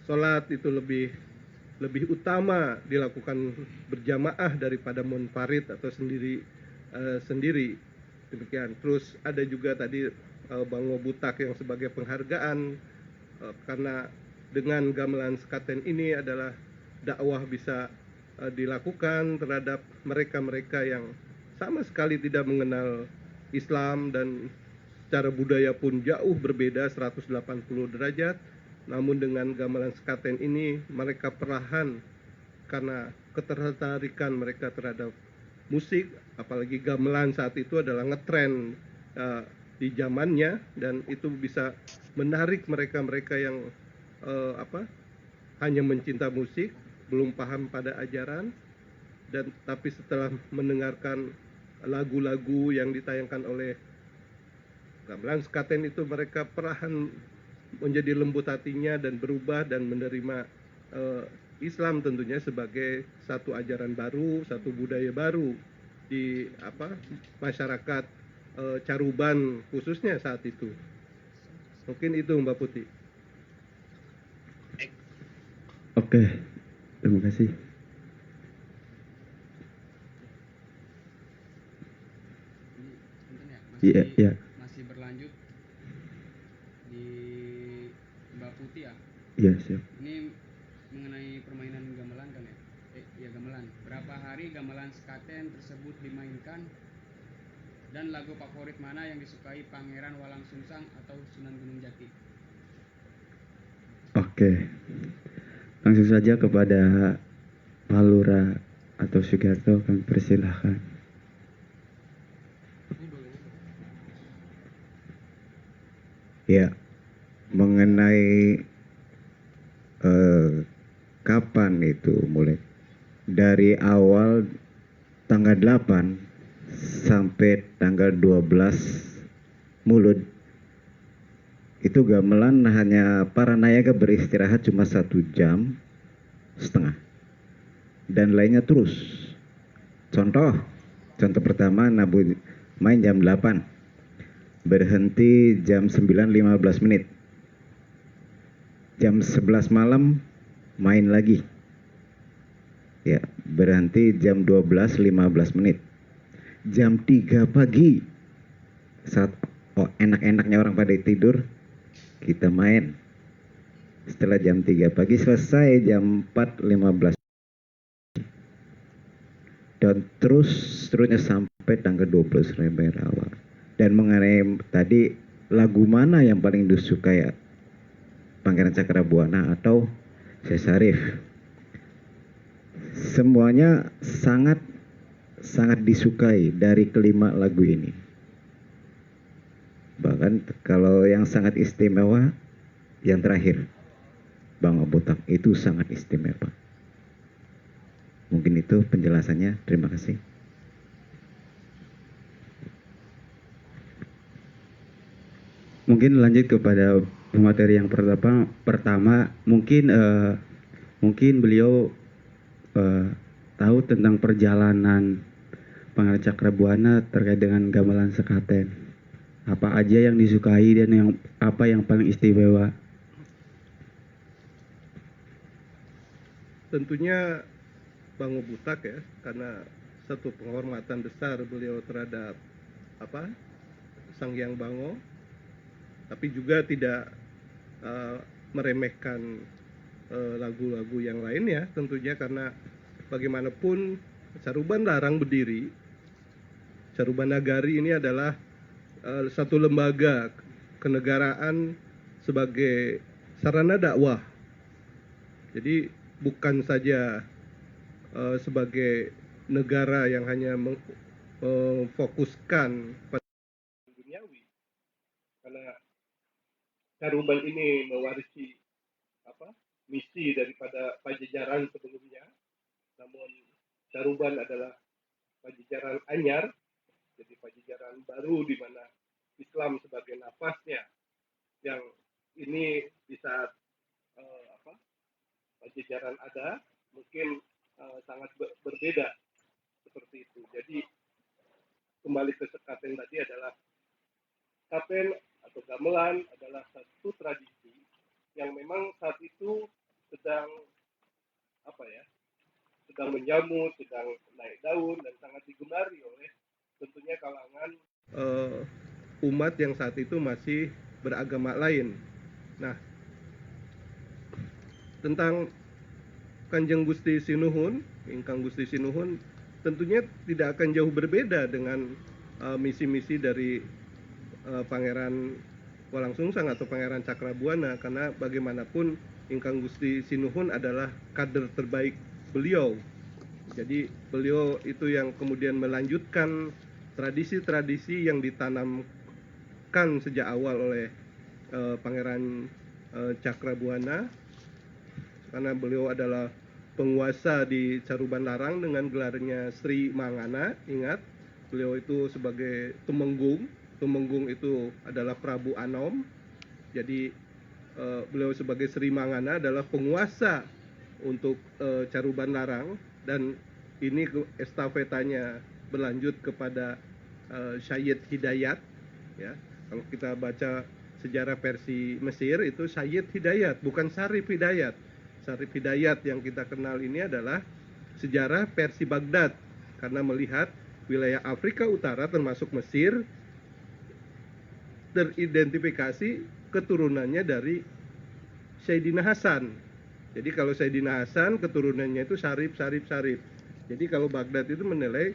sholat itu lebih utama dilakukan berjamaah daripada munfarid atau sendiri. Demikian. Terus ada juga tadi Bango Butak yang sebagai penghargaan karena dengan gamelan sekaten ini adalah dakwah bisa dilakukan terhadap mereka-mereka yang sama sekali tidak mengenal Islam dan secara budaya pun jauh berbeda 180 derajat. Namun dengan gamelan sekaten ini mereka perlahan, karena ketertarikan mereka terhadap musik, apalagi gamelan saat itu adalah ngetren di zamannya, dan itu bisa menarik mereka-mereka yang hanya mencinta musik, belum paham pada ajaran, dan tapi setelah mendengarkan lagu-lagu yang ditayangkan oleh gamelan sekaten itu mereka perlahan menjadi lembut hatinya dan berubah dan menerima Islam tentunya sebagai satu ajaran baru, satu budaya baru di masyarakat Caruban khususnya saat itu. Mungkin itu Mbak Putih. Oke, terima kasih. Ini punten ya, Iya, iya. masih berlanjut di Mbak Putih ya. Iya, siap. Ini mengenai permainan gamelan kan ya? Ya gamelan. Berapa hari gamelan sekaten tersebut dimainkan? Dan lagu favorit mana yang disukai Pangeran Walang Sungsang atau Sunan Gunung Jati? Oke. Langsung saja kepada Pak Lurah atau Sugiarto, kami persilahkan. Ya, mengenai kapan itu mulai? Dari awal tanggal 8 sampai tanggal 12 Mulud itu gamelan hanya para nayaga beristirahat cuma 1,5 jam dan lainnya terus. Contoh pertama Nabu main jam 8, berhenti jam 9.15 menit, jam 11 malam main lagi, ya berhenti jam 12.15 menit, jam 3 pagi saat enak-enaknya orang pada tidur kita main. Setelah jam 3 pagi selesai jam 4.15 dan terusnya sampai tanggal 12 November awal. Dan mengenai tadi lagu mana yang paling disukai ya? Pangeran Cakrabuana atau Syekh, semuanya sangat disukai dari kelima lagu ini. Bahkan kalau yang sangat istimewa yang terakhir Bang Botak itu sangat istimewa. Mungkin itu penjelasannya. Terima kasih. Mungkin lanjut kepada materi yang pertama mungkin beliau tahu tentang perjalanan Pangeran Cakrabuana terkait dengan gamelan sekaten. Apa aja yang disukai dan apa yang paling istimewa? Tentunya Bang Butak ya, karena satu penghormatan besar beliau terhadap Sang Hyang Bango, tapi juga tidak meremehkan lagu-lagu yang lainnya tentunya, karena bagaimanapun Caruban Larang berdiri, Caruban Nagari ini adalah satu lembaga kenegaraan sebagai sarana dakwah. Jadi bukan saja sebagai negara yang hanya memfokuskan pada duniawi, karena Caruban ini mewarisi misi daripada Pajajaran sebelumnya, namun Caruban adalah Pajajaran anyar, jadi Pajajaran baru di mana Islam sebagai nafasnya, yang ini di saat Pajajaran ada mungkin sangat berbeda seperti itu. Jadi kembali ke sekaten tadi adalah sekaten atau gamelan adalah satu tradisi yang memang saat itu sedang sedang menyambut, sedang naik daun dan sangat digemari oleh tentunya kalangan umat yang saat itu masih beragama lain. Nah, tentang Kanjeng Gusti Sinuhun, Ingkang Gusti Sinuhun, tentunya tidak akan jauh berbeda dengan misi-misi dari Pangeran Walang Sungsang atau Pangeran Cakrabuana, karena bagaimanapun Ingkang Gusti Sinuhun adalah kader terbaik beliau. Jadi beliau itu yang kemudian melanjutkan tradisi-tradisi yang ditanamkan sejak awal oleh Pangeran Cakrabuana, karena beliau adalah penguasa di Caruban Larang dengan gelarnya Sri Mangana. Ingat, beliau itu sebagai Tumenggung. Tumenggung itu adalah Prabu Anom. Jadi beliau sebagai Sri Mangana adalah penguasa untuk Caruban Larang, dan ini estafetanya berlanjut kepada Sayyid Hidayat. Ya, kalau kita baca sejarah versi Mesir itu Sayyid Hidayat, bukan Syarif Hidayat. Syarif Hidayat yang kita kenal ini adalah sejarah versi Baghdad, karena melihat wilayah Afrika Utara termasuk Mesir teridentifikasi keturunannya dari Sayyidina Hasan. Jadi kalau Sayyidina Hasan keturunannya itu Syarif. Jadi kalau Baghdad itu menilai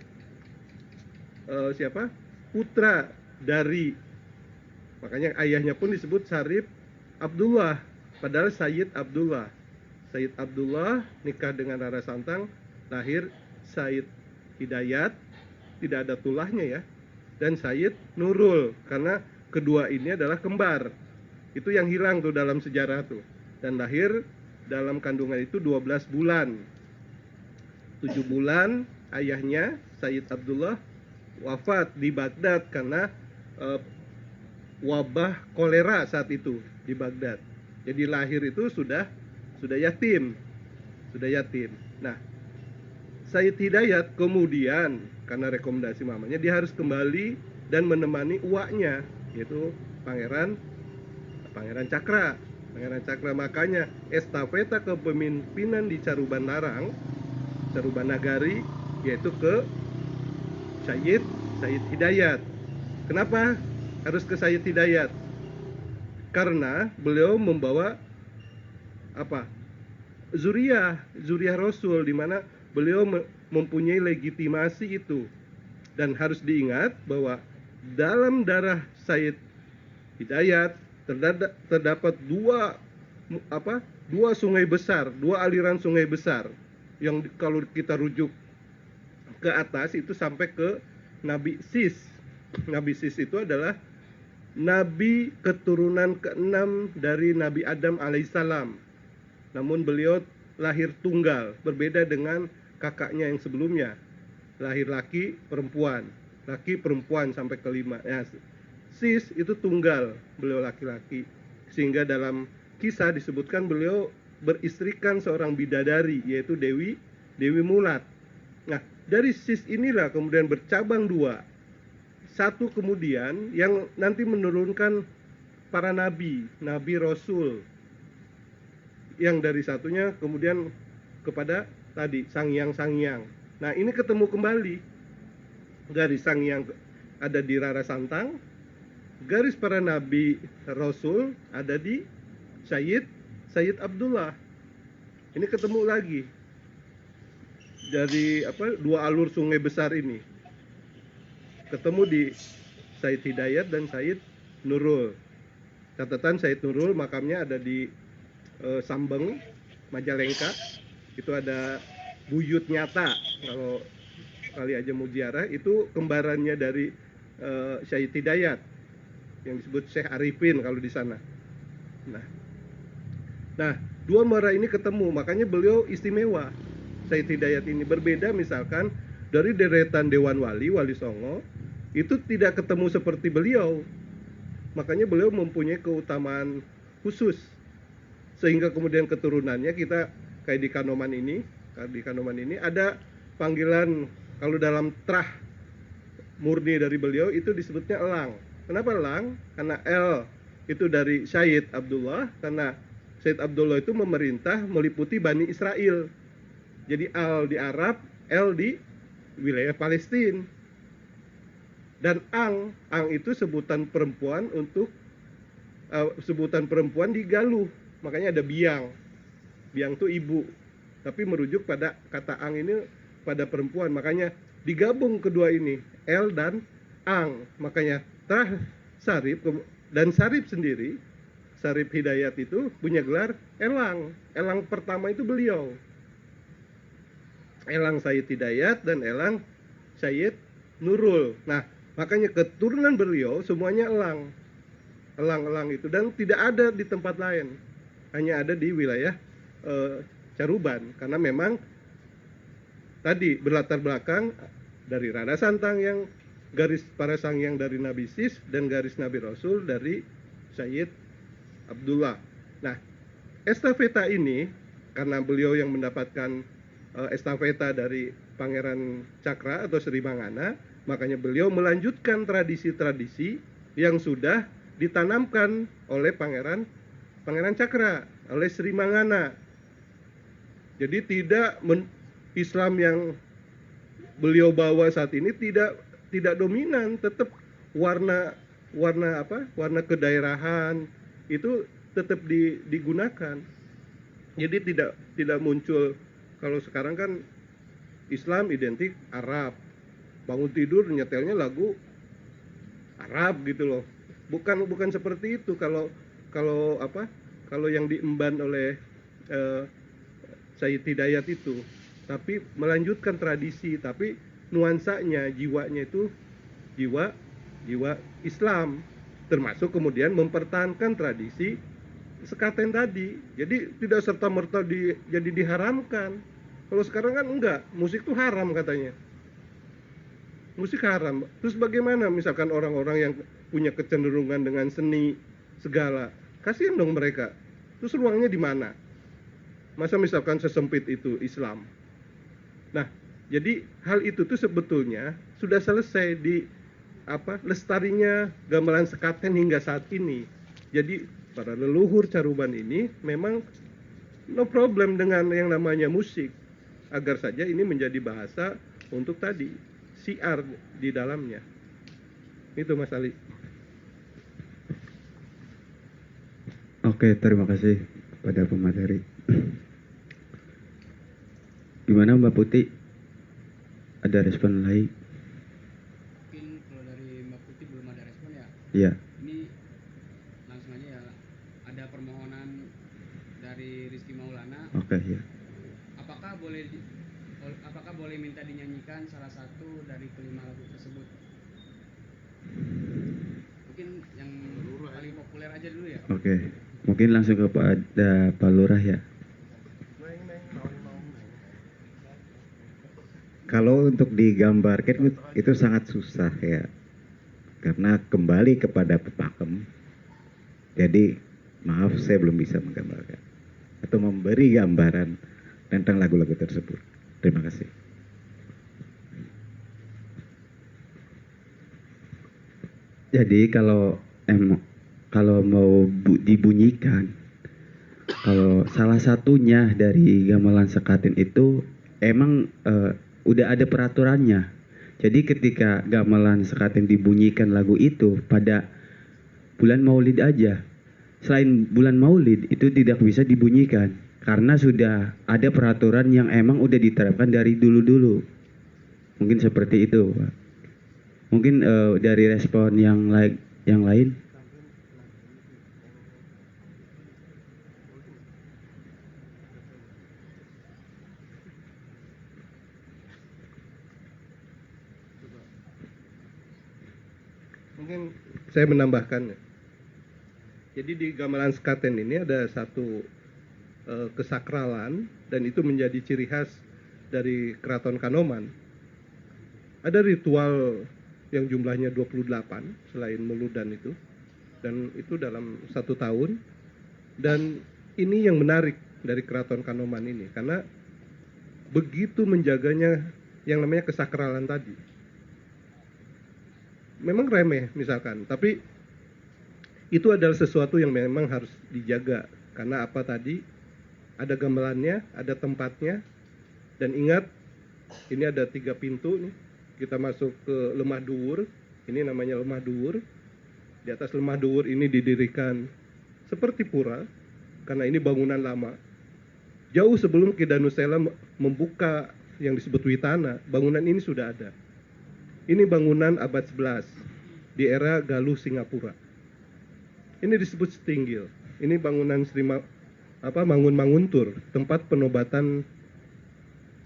siapa? Putra dari, makanya ayahnya pun disebut Syarif Abdullah, padahal Sayyid Abdullah. Sayyid Abdullah nikah dengan Rara Santang, lahir Sayyid Hidayat, tidak ada tulahnya ya, dan Sayyid Nurul, karena kedua ini adalah kembar. Itu yang hilang tuh dalam sejarah tuh. Dan lahir dalam kandungan itu 12 bulan. 7 bulan ayahnya Sayyid Abdullah wafat di Baghdad karena wabah kolera saat itu di Baghdad. Jadi lahir itu sudah yatim. Nah, Sayyid Hidayat kemudian karena rekomendasi mamanya dia harus kembali dan menemani uaknya, yaitu Pangeran Cakra. Makanya estafeta kepemimpinan di Caruban Larang, Caruban Nagari, yaitu ke Sayyid Hidayat. Kenapa harus ke Sayyid Hidayat? Karena beliau membawa zuriyah Rasul, di mana beliau mempunyai legitimasi itu. Dan harus diingat bahwa dalam darah Sayyid Hidayat terdapat dua sungai besar, dua aliran sungai besar yang kalau kita rujuk ke atas itu sampai ke Nabi Sis. Nabi Sis itu adalah nabi keturunan ke-6 dari Nabi Adam alaihissalam. Namun beliau lahir tunggal, berbeda dengan kakaknya yang sebelumnya. Lahir laki perempuan sampai ke-5. Ya, Sis itu tunggal, beliau laki-laki. Sehingga dalam kisah disebutkan beliau beristrikan seorang bidadari, yaitu Dewi Mulat. Nah, dari Sis inilah kemudian bercabang dua. Satu kemudian yang nanti menurunkan para nabi Rasul. Yang dari satunya kemudian kepada tadi Sangyang. Nah, ini ketemu kembali. Dari Sangyang ada di Rara Santang, garis para nabi Rasul ada di Sayyid Abdullah. Ini ketemu lagi dari dua alur sungai besar ini, ketemu di Sayyid Hidayat dan Sayyid Nurul. Catatan Sayyid Nurul makamnya ada di Sambeng, Majalengka. Itu ada buyut nyata. Kalau kali aja mau ziarah, itu kembarannya dari Sayyid Hidayat yang disebut Syekh Arifin kalau di sana. Nah, dua muara ini ketemu, makanya beliau istimewa. Sayyid Hidayat ini berbeda misalkan dari deretan Dewan Wali Songo, itu tidak ketemu seperti beliau. Makanya beliau mempunyai keutamaan khusus. Sehingga kemudian keturunannya kita kayak di Kanoman ini ada panggilan, kalau dalam trah murni dari beliau itu disebutnya elang. Kenapa elang? Karena El itu dari Sayyid Abdullah, karena Sayyid Abdullah itu memerintah meliputi Bani Israel. Jadi Al di Arab, El di wilayah Palestina. Dan Ang itu sebutan perempuan untuk sebutan perempuan di Galuh. Makanya ada Biang. Biang itu ibu. Tapi merujuk pada kata Ang ini pada perempuan. Makanya digabung kedua ini, El dan Ang. Makanya Sarif dan Sarif sendiri, Sarif Hidayat itu punya gelar Elang. Elang pertama itu beliau. Elang Sayyid Hidayat dan Elang Sayyid Nurul. Nah, makanya keturunan beliau semuanya elang. Elang-elang itu, dan tidak ada di tempat lain. Hanya ada di wilayah Caruban, karena memang tadi berlatar belakang dari Rada Santang yang garis para sangyang dari Nabi Sis dan garis Nabi Rasul dari Sayyid Abdullah. Nah, estafeta ini karena beliau yang mendapatkan estafeta dari Pangeran Cakra atau Sri Mangana, makanya beliau melanjutkan tradisi-tradisi yang sudah ditanamkan oleh Pangeran Cakra, oleh Sri Mangana. Jadi Islam yang beliau bawa saat ini tidak dominan, tetap warna kedaerahan itu tetap digunakan. Jadi tidak muncul, kalau sekarang kan Islam identik Arab, bangun tidur nyetelnya lagu Arab gitu loh. Bukan seperti itu kalau yang diemban oleh Sayyid Hidayat itu, tapi melanjutkan tradisi, tapi nuansanya, jiwanya itu jiwa Islam, termasuk kemudian mempertahankan tradisi sekaten tadi. Jadi tidak serta-merta jadi diharamkan. Kalau sekarang kan enggak, musik itu haram katanya. Musik haram. Terus bagaimana misalkan orang-orang yang punya kecenderungan dengan seni segala? Kasihan dong mereka. Terus ruangnya di mana? Masa misalkan sesempit itu Islam. Nah, jadi hal itu tuh sebetulnya sudah selesai di lestarinya gamelan sekaten hingga saat ini. Jadi para leluhur Caruban ini memang no problem dengan yang namanya musik, agar saja ini menjadi bahasa untuk tadi siar di dalamnya. Itu Mas Ali. Oke, terima kasih pada pemateri. Gimana Mbak Putih? Ada respon lain? Mungkin kalau dari Mbak Putih belum ada respon ya? Iya. Ini langsung aja ya. Ada permohonan dari Rizky Maulana. Oke, ya. Apakah boleh minta dinyanyikan salah satu dari kelima lagu tersebut? Mungkin yang paling populer aja dulu ya. Oke. Mungkin langsung kepada Pak Lurah ya. Kalau untuk digambarkan itu sangat susah ya, karena kembali kepada pepakem. Jadi maaf, saya belum bisa menggambarkan atau memberi gambaran tentang lagu-lagu tersebut. Terima kasih. Jadi kalau mau dibunyikan, kalau salah satunya dari gamelan sekaten itu emang udah ada peraturannya. Jadi ketika gamelan sekaten dibunyikan lagu itu pada bulan Maulid aja. Selain bulan Maulid itu tidak bisa dibunyikan karena sudah ada peraturan yang emang udah diterapkan dari dulu-dulu. Mungkin seperti itu, Pak. Mungkin dari respon yang lain. Mungkin saya menambahkan. Jadi di gamelan sekaten ini ada satu kesakralan, dan itu menjadi ciri khas dari Keraton Kanoman. Ada ritual yang jumlahnya 28 selain muludan itu, dan itu dalam 1 tahun. Dan ini yang menarik dari Keraton Kanoman ini, karena begitu menjaganya yang namanya kesakralan tadi. Memang remeh misalkan, tapi itu adalah sesuatu yang memang harus dijaga. Karena apa tadi? Ada gamelannya, ada tempatnya. Dan ingat, ini ada 3 pintu nih. Kita masuk ke Lemah Duwur. Ini namanya Lemah Duwur. Di atas Lemah Duwur ini didirikan seperti pura, karena ini bangunan lama. Jauh sebelum Ki Danusela membuka yang disebut Witana, bangunan ini sudah ada. Ini bangunan abad 11 di era Galuh Singapura. Ini disebut Setinggil. Ini bangunan Manguntur, tempat penobatan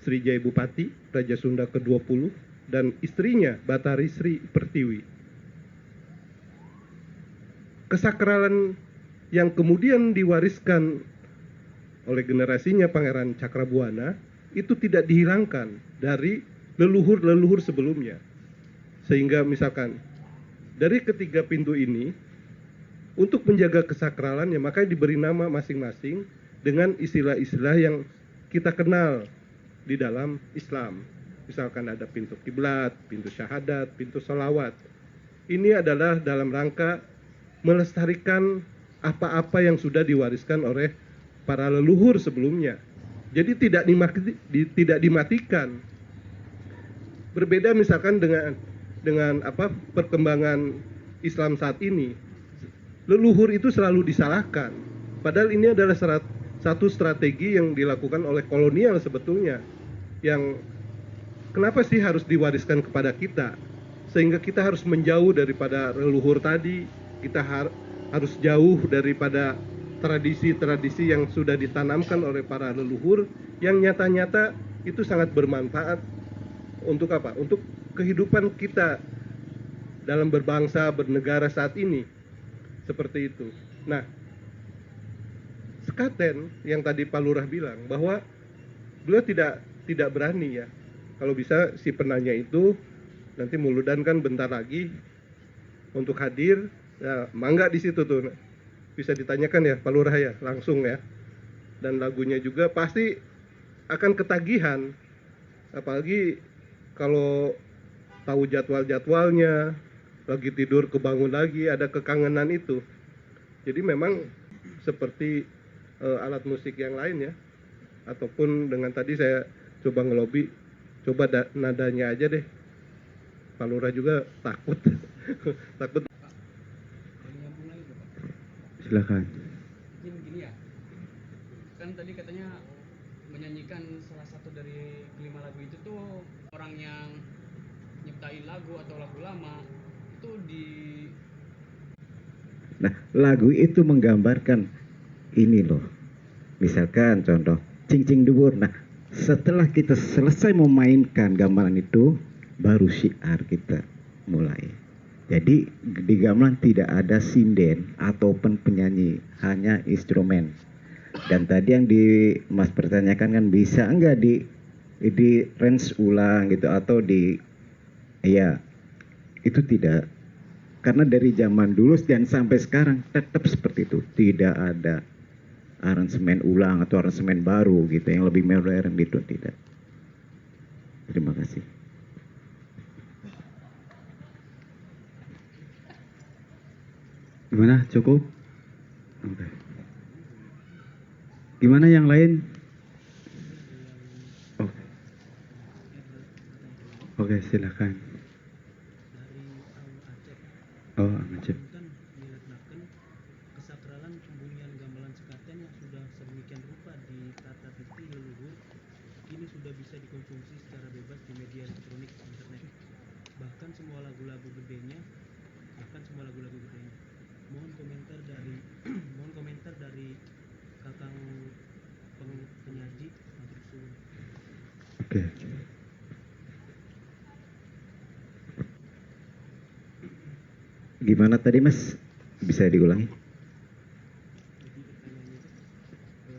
Srijaya Bupati, Raja Sunda ke-20, dan istrinya Batari Sri Pertiwi. Kesakralan yang kemudian diwariskan oleh generasinya Pangeran Cakrabuana itu tidak dihilangkan dari leluhur-leluhur sebelumnya. Sehingga misalkan dari ketiga pintu ini untuk menjaga kesakralannya maka diberi nama masing-masing dengan istilah-istilah yang kita kenal di dalam Islam. Misalkan ada pintu kiblat, pintu syahadat, pintu salawat. Ini adalah dalam rangka melestarikan apa-apa yang sudah diwariskan oleh para leluhur sebelumnya. Jadi tidak dimatikan. Berbeda misalkan dengan perkembangan Islam saat ini. Leluhur itu selalu disalahkan. Padahal ini adalah satu strategi yang dilakukan oleh kolonial sebetulnya. Yang kenapa sih harus diwariskan kepada kita? Sehingga kita harus menjauh daripada leluhur tadi. Kita harus jauh daripada tradisi-tradisi yang sudah ditanamkan oleh para leluhur yang nyata-nyata itu sangat bermanfaat untuk apa? Untuk kehidupan kita dalam berbangsa, bernegara saat ini. Seperti itu. Nah, sekaten yang tadi Pak Lurah bilang bahwa beliau tidak berani ya. Kalau bisa si penanya itu nanti Muludan kan bentar lagi untuk hadir, ya, mangga di situ tuh. Bisa ditanyakan ya Pak Lurah ya, langsung ya. Dan lagunya juga pasti akan ketagihan. Apalagi kalau tahu jadwal-jadwalnya, lagi tidur kebangun lagi, ada kekangenan itu. Jadi memang seperti alat musik yang lain ya. Ataupun dengan tadi saya coba ngelobi, coba nadanya aja deh. Pak Lurah juga takut. Takut. Silakan. Mungkin gini ya, kan tadi katanya menyanyikan salah satu dari kelima lagu itu tuh orang yang nyiptain lagu atau lagu lama itu di. Nah, lagu itu menggambarkan ini loh. Misalkan contoh Cincing Dubur. Nah, setelah kita selesai memainkan gambaran itu, baru syiar kita mulai. Jadi di gamelan tidak ada sinden ataupun penyanyi, hanya instrumen. Dan tadi yang Mas pertanyakan kan bisa enggak di range ulang gitu atau ya itu tidak. Karena dari zaman dulu dan sampai sekarang tetap seperti itu, tidak ada aransemen ulang atau aransemen baru gitu yang lebih modern gitu, tidak. Terima kasih. Gimana? Cukup? Oke. Gimana yang lain? Oke. Oke, silakan. Oh, Acep. Kan diletakkan kesakralan pembunyian gamelan sekaten yang sudah sedemikian rupa ditata titi leluhur kini sudah bisa dikonsumsi secara bebas di media elektronik internet. Bahkan semua lagu-lagu gedenya. Mohon komentar dari Kakang penyaji. Oke. Gimana tadi Mas? Bisa diulangi? Jadi pertanyaannya itu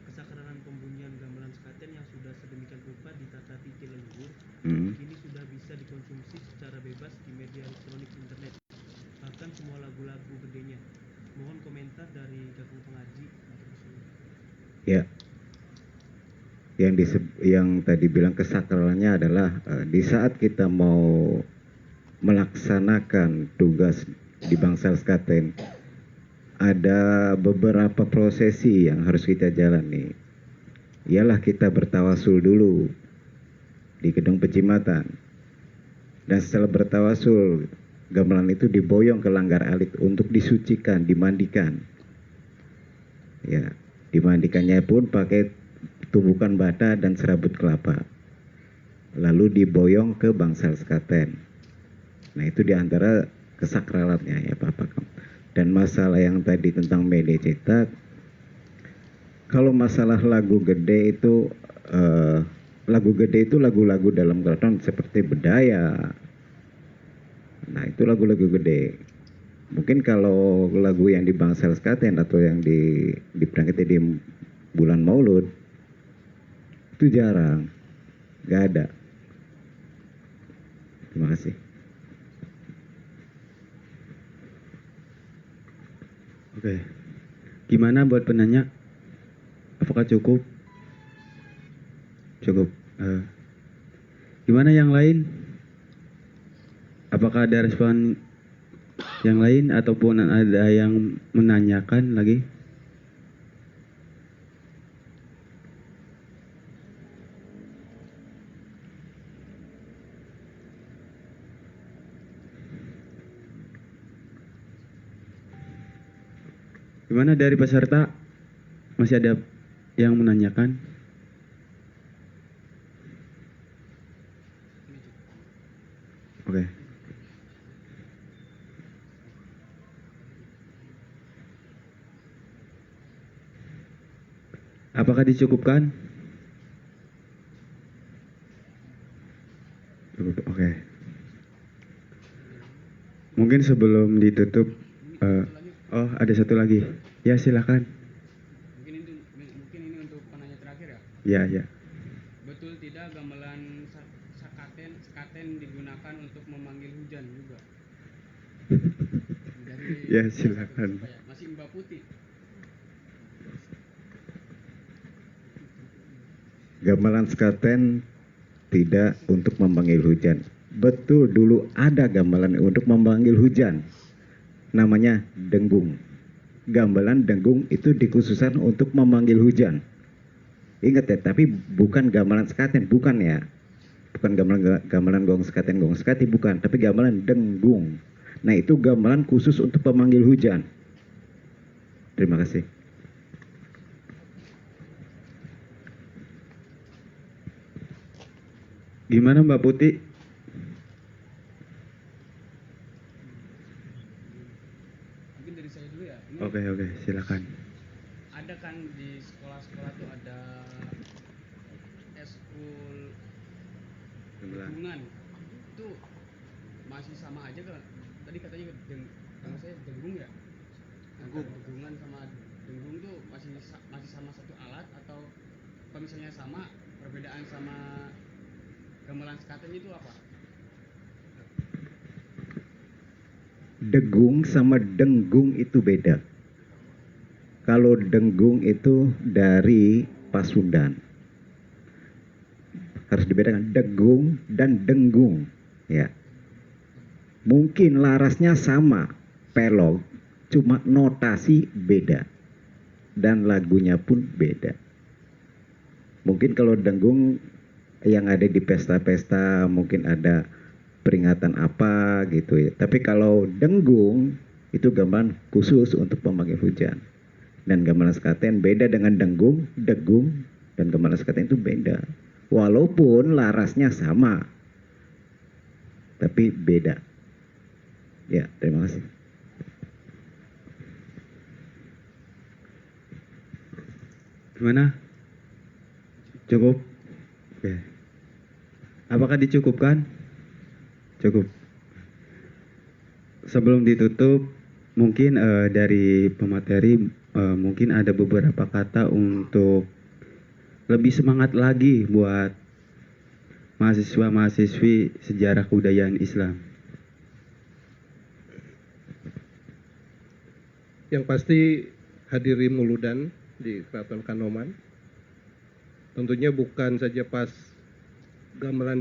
kesakralan pembunyian gamelan sekaten yang sudah sedemikian rupa ditata titi leluhur kini sudah bisa dikonsumsi secara bebas di media elektronik internet. Bahkan semua lagu-lagu gedenya. Mohon komentar dari Kakang pengaji. Ya. Yang tadi bilang kesakralannya adalah di saat kita mau melaksanakan tugas di Bangsal Sekaten, ada beberapa prosesi yang harus kita jalani. Ialah kita bertawasul dulu di Gedung Pecimatan. Dan setelah bertawasul, gamelan itu diboyong ke Langgar Alit untuk disucikan, dimandikan. Ya, dimandikannya pun pakai tumbukan bata dan serabut kelapa. Lalu diboyong ke Bangsal Sekaten. Nah, itu diantara kesakralannya ya Bapak. Dan masalah yang tadi tentang media cetak, kalau masalah lagu gede itu lagu-lagu dalam keraton seperti Bedaya. Nah, itu lagu-lagu gede. Mungkin kalau lagu yang di Bangsal Sekaten atau yang diperangkatkan di bulan Maulud itu jarang, nggak ada. Terima kasih. Oke. Gimana buat penanya? Apakah cukup? Cukup. Gimana yang lain? Apakah ada respon yang lain ataupun ada yang menanyakan lagi? Gimana dari peserta? Masih ada yang menanyakan? Oke. Apakah dicukupkan? Cukup, oke. Mungkin sebelum ditutup, oh ada satu lagi. Ya silakan. Mungkin ini untuk penanya terakhir ya. Ya ya. Betul tidak gamelan sekaten digunakan untuk memanggil hujan juga? Dari Ya silakan. masih Mbak Putih. Gamelan sekaten tidak untuk memanggil hujan. Betul, dulu ada gamelan untuk memanggil hujan. Namanya denggung. Gamelan denggung itu dikhususkan untuk memanggil hujan. Ingat ya, tapi bukan gamelan sekaten, bukan ya. Bukan gamelan gong sekaten bukan, tapi gamelan denggung. Nah, itu gamelan khusus untuk pemanggil hujan. Terima kasih. Gimana Mbak Putih? Mungkin dari saya dulu ya. Ini Oke, silakan. ada kan di sekolah-sekolah tuh ada eskul hubungan itu masih sama aja kan? Tadi katanya kalau saya denggung ya. Antara denggungan sama denggung tuh masih sama satu alat atau kalau misalnya sama, perbedaan sama gamelan sekaten itu apa? Degung sama denggung itu beda. Kalau denggung itu dari Pasundan. Harus dibedakan degung dan denggung, ya. Mungkin larasnya sama, pelog, cuma notasi beda. Dan lagunya pun beda. Mungkin kalau denggung yang ada di pesta-pesta mungkin ada peringatan apa gitu ya. Tapi kalau denggung itu gamelan khusus untuk pemanggil hujan. Dan gamelan sekaten beda dengan denggung, degung, dan gamelan sekaten itu beda. Walaupun larasnya sama, tapi beda. Ya, terima kasih. Gimana? Cukup? Oke. Apakah dicukupkan? Cukup. Sebelum ditutup, mungkin dari pemateri mungkin ada beberapa kata untuk lebih semangat lagi buat mahasiswa-mahasiswi sejarah kebudayaan Islam. Yang pasti hadiri Muludan di Keraton Kanoman. Tentunya bukan saja pas gamelan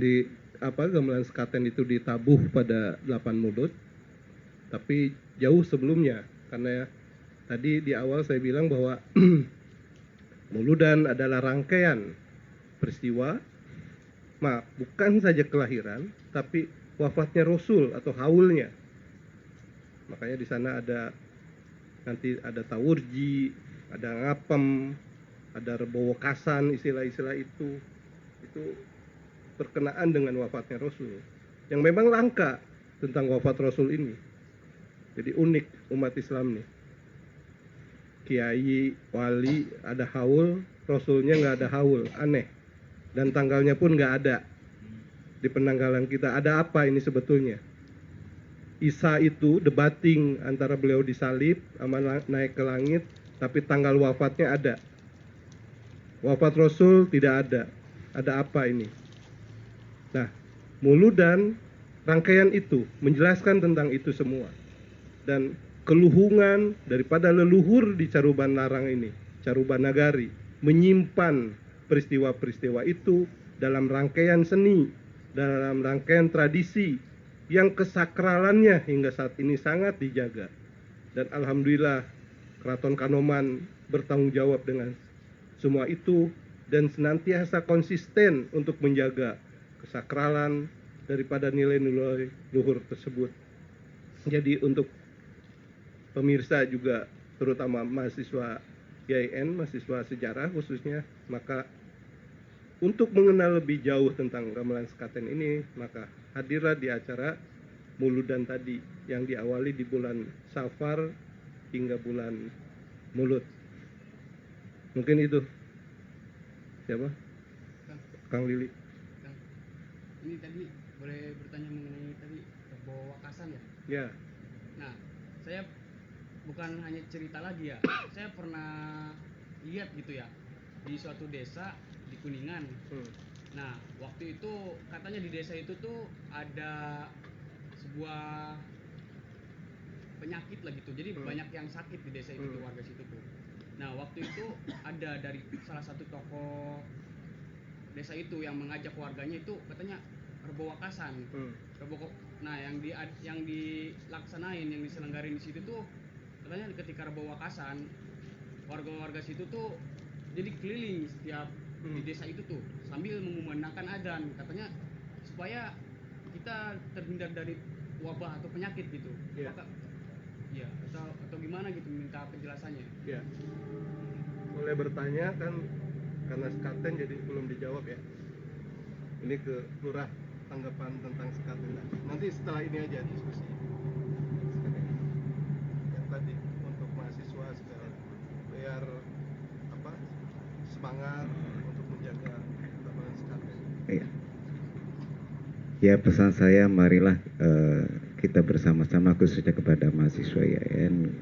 gamelan sekaten itu ditabuh pada 8 Mulud, tapi jauh sebelumnya, karena tadi di awal saya bilang bahwa Muludan adalah rangkaian peristiwa, bukan saja kelahiran, tapi wafatnya Rasul atau haulnya. Makanya di sana nanti ada tawurji, ada ngapem, ada rebowo kasan, istilah-istilah itu berkenaan dengan wafatnya Rasul. Yang memang langka tentang wafat Rasul ini. Jadi unik umat Islam nih. Kiai, wali, ada haul, Rasulnya nggak ada haul, aneh. Dan tanggalnya pun nggak ada di penanggalan kita. Ada apa ini sebetulnya? Isa itu debating antara beliau disalib sama naik ke langit, tapi tanggal wafatnya ada. Wafat Rasul tidak ada. Ada apa ini? Nah, Muludan rangkaian itu menjelaskan tentang itu semua. Dan keluhungan daripada leluhur di Caruban Larang ini, Caruban Nagari, menyimpan peristiwa-peristiwa itu dalam rangkaian seni, dalam rangkaian tradisi yang kesakralannya hingga saat ini sangat dijaga. Dan alhamdulillah Keraton Kanoman bertanggung jawab dengan semua itu dan senantiasa konsisten untuk menjaga kesakralan daripada nilai-nilai luhur tersebut. Jadi untuk pemirsa juga, terutama mahasiswa IAIN, mahasiswa sejarah khususnya, maka untuk mengenal lebih jauh tentang gamelan sekaten ini, maka hadirlah di acara Muludan tadi yang diawali di bulan Safar hingga bulan Mulut. Mungkin itu. Siapa? Kang Lili. Kang, ini tadi boleh bertanya mengenai tadi Rebo Wakasan ya? Ya. Nah, saya bukan hanya cerita lagi ya, saya pernah lihat gitu ya di suatu desa di Kuningan. Nah, waktu itu katanya di desa itu tuh ada sebuah penyakit lah gitu, jadi banyak yang sakit di desa itu tuh, warga situ tuh. Nah, waktu itu ada dari salah satu tokoh desa itu yang mengajak warganya itu katanya Rebo Wakasan. Nah, yang dilaksanain, yang diselenggarin di situ tuh katanya ketika Rebo Wakasan, warga-warga situ tuh jadi keliling setiap di desa itu tuh sambil mengumandangkan adzan, katanya supaya kita terhindar dari wabah atau penyakit gitu. Iya. Maka ya atau gimana gitu, minta penjelasannya. Ya. Boleh bertanya kan, karena sekaten jadi belum dijawab ya. Ini ke Lurah tanggapan tentang sekaten. Nanti setelah ini aja diskusi. Yang tadi untuk mahasiswa segala biar apa semangat untuk menjaga gamelan sekaten. Iya. Ya, pesan saya marilah kita bersama-sama, khususnya kepada mahasiswa IAIN,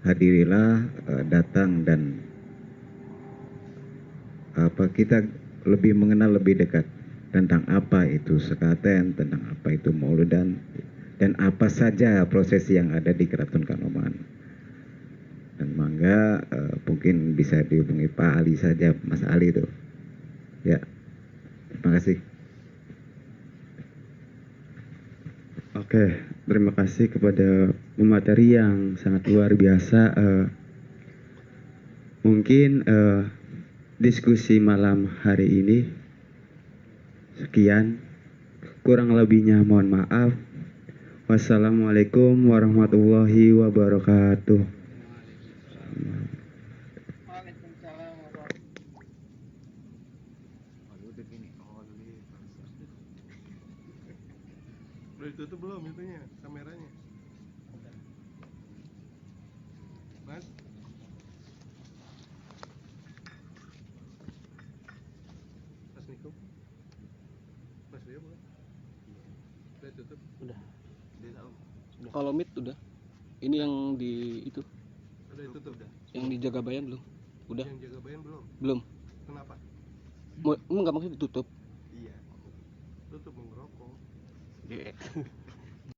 hadirilah, datang dan kita lebih mengenal lebih dekat tentang apa itu sekaten, tentang apa itu Mauludan, dan apa saja proses yang ada di Keraton Kanoman. Dan mangga mungkin bisa dihubungi Pak Ali saja, Mas Ali itu. Ya, terima kasih. Oke, terima kasih kepada pemateri yang sangat luar biasa. Mungkin diskusi malam hari ini sekian. Kurang lebihnya mohon maaf. Wassalamualaikum warahmatullahi wabarakatuh. Udah ditutup belum itunya, kameranya? Mas? Mas Niko? Mas Rio bukan? Udah tutup? Udah. Udah. Kalau meet udah. Ini yang di itu, Udah ditutup dah. yang di Jagabayan belum? Udah. Yang jaga bayan belum? Belum. Kenapa? Enggak maksudnya ditutup. Iya. Tutup mengerokok. Yeah.